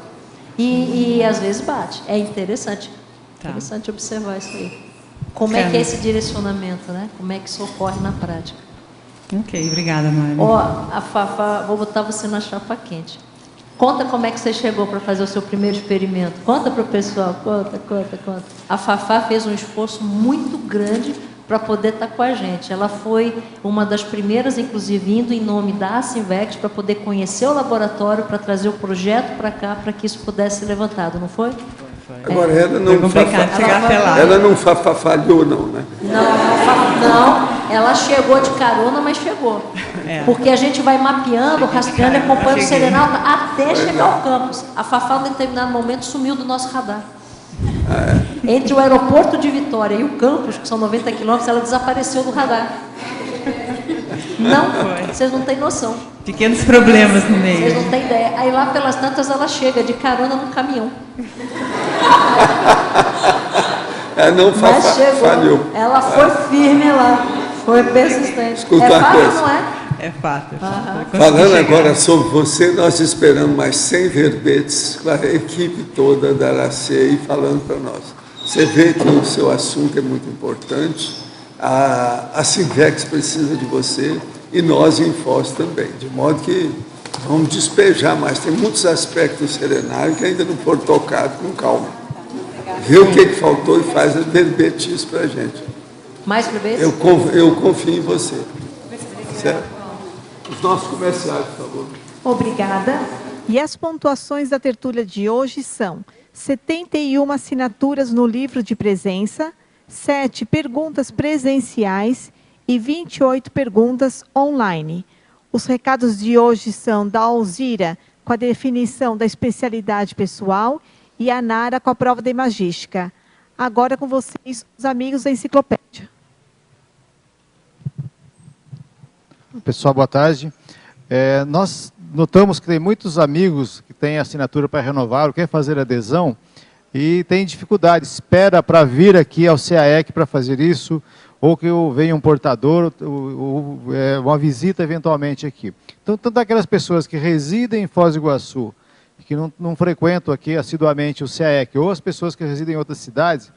E às vezes bate. É interessante. Interessante observar isso aí. Como é que é esse direcionamento, né? Como é que isso ocorre na prática. Ok, obrigada, Mari. Ó, a Fafá, vou botar você na chapa quente. Conta como é que você chegou para fazer o seu primeiro experimento. Conta para o pessoal, conta. A Fafá fez um esforço muito grande para poder estar com a gente. Ela foi uma das primeiras, inclusive, indo em nome da Acinvex para poder conhecer o laboratório, para trazer o projeto para cá, para que isso pudesse ser levantado, não foi? Agora, ela não falhou, não, né? Não, ela chegou de carona, mas chegou. Porque a gente vai mapeando, rastreando e acompanhando o Serenalta até chegar ao campus. A Fafá, em determinado momento, sumiu do nosso radar. Entre o aeroporto de Vitória e o campus, que são 90 quilômetros, ela desapareceu do radar. Não, vocês não têm noção. Pequenos problemas no meio. Vocês não têm ideia. Aí lá pelas tantas ela chega de carona num caminhão. Mas chegou. Falhou. Ela foi firme lá. Foi persistente. Escuta é fato, coisa. não é? É fato. Falando agora sobre você, nós esperamos mais 100 verbetes com a equipe toda da Aracê falando para nós. Você vê que o seu assunto é muito importante, a Sinvex precisa de você e nós em Foz também, de modo que vamos despejar mais. Tem muitos aspectos serenários que ainda não foram tocados, com calma. Vê o que faltou e faz a verbetice para a gente. Mais verbetes? Eu confio em você. Certo? Os nossos comerciais, por favor. Obrigada. E as pontuações da tertúlia de hoje são 71 assinaturas no livro de presença, 7 perguntas presenciais e 28 perguntas online. Os recados de hoje são da Alzira, com a definição da especialidade pessoal, e a Nara com a prova da imagística. Agora com vocês, os amigos da enciclopédia. Pessoal, boa tarde. Nós notamos que tem muitos amigos que têm assinatura para renovar, ou quer fazer adesão, e tem dificuldade, espera para vir aqui ao CAEC para fazer isso, ou que venha um portador, ou uma visita eventualmente aqui. Então, tanto aquelas pessoas que residem em Foz do Iguaçu, que não frequentam aqui assiduamente o CAEC, ou as pessoas que residem em outras cidades,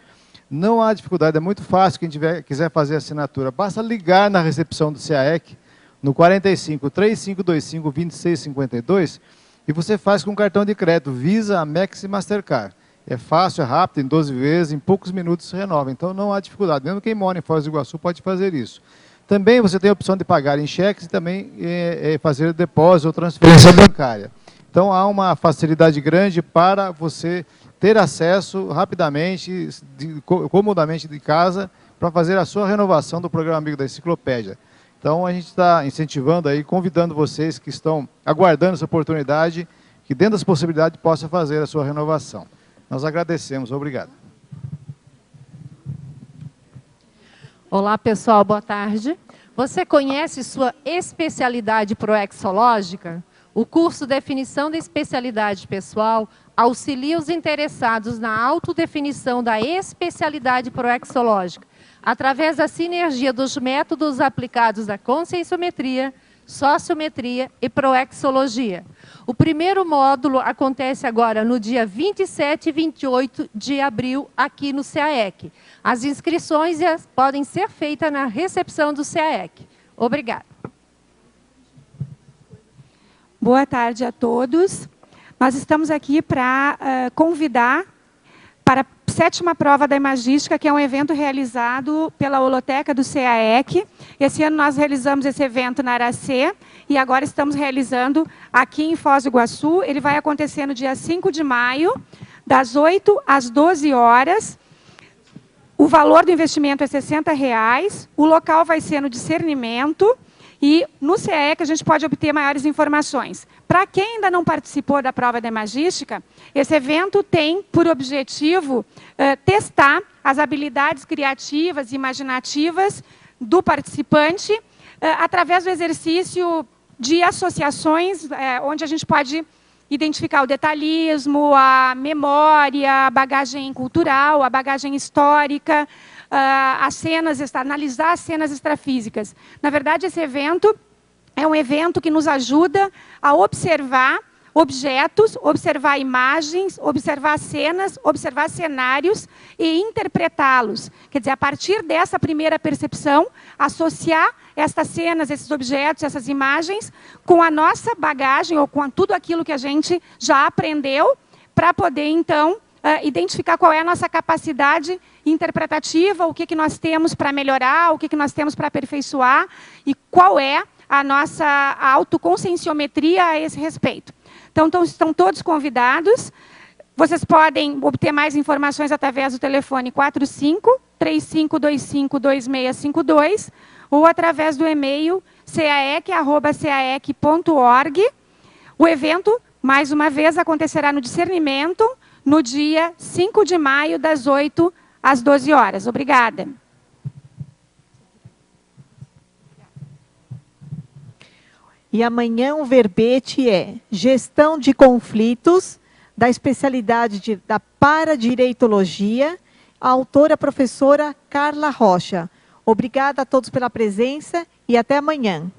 não há dificuldade, é muito fácil, quem quiser fazer assinatura, basta ligar na recepção do CAEC, no 45 3525 2652, e você faz com cartão de crédito Visa, Amex e Mastercard. É fácil, é rápido, em 12 vezes, em poucos minutos se renova. Então não há dificuldade. Mesmo quem mora em Foz do Iguaçu pode fazer isso. Também você tem a opção de pagar em cheques e também fazer depósito ou transferência bancária. Então há uma facilidade grande para você ter acesso rapidamente, comodamente de casa, para fazer a sua renovação do programa Amigo da Enciclopédia. Então, a gente está incentivando aí, convidando vocês que estão aguardando essa oportunidade, que dentro das possibilidades possa fazer a sua renovação. Nós agradecemos. Obrigado. Olá, pessoal. Boa tarde. Você conhece sua especialidade proexológica? O curso Definição da Especialidade Pessoal auxilia os interessados na autodefinição da especialidade proexológica, através da sinergia dos métodos aplicados à conscienciometria, sociometria e proexologia. O primeiro módulo acontece agora no dia 27 e 28 de abril, aqui no CAEC. As inscrições podem ser feitas na recepção do CAEC. Obrigada. Boa tarde a todos. Nós estamos aqui para convidar para a 7ª prova da Imagística, que é um evento realizado pela Holoteca do CAEC. Esse ano nós realizamos esse evento na Aracê e agora estamos realizando aqui em Foz do Iguaçu. Ele vai acontecer no dia 5 de maio, das 8 às 12 horas. O valor do investimento é R$ 60. O local vai ser no Discernimento. E no CAEC a gente pode obter maiores informações. Para quem ainda não participou da prova da Imagística, esse evento tem por objetivo testar as habilidades criativas e imaginativas do participante através do exercício de associações, onde a gente pode identificar o detalhismo, a memória, a bagagem cultural, a bagagem histórica, analisar as cenas extrafísicas. Na verdade, esse evento é um evento que nos ajuda a observar objetos, observar imagens, observar cenas, observar cenários e interpretá-los. Quer dizer, a partir dessa primeira percepção, associar estas cenas, esses objetos, essas imagens, com a nossa bagagem, ou com tudo aquilo que a gente já aprendeu, para poder, então, identificar qual é a nossa capacidade interpretativa, o que nós temos para melhorar, o que nós temos para aperfeiçoar, e qual é a nossa autoconscienciometria a esse respeito. Então, estão todos convidados. Vocês podem obter mais informações através do telefone 45-3525-2652 ou através do e-mail caec@caec.org. O evento, mais uma vez, acontecerá no Discernimento, no dia 5 de maio, das 8 às 12 horas. Obrigada. E amanhã o verbete é Gestão de Conflitos, da especialidade da Paradireitologia, a autora professora Carla Rocha. Obrigada a todos pela presença e até amanhã.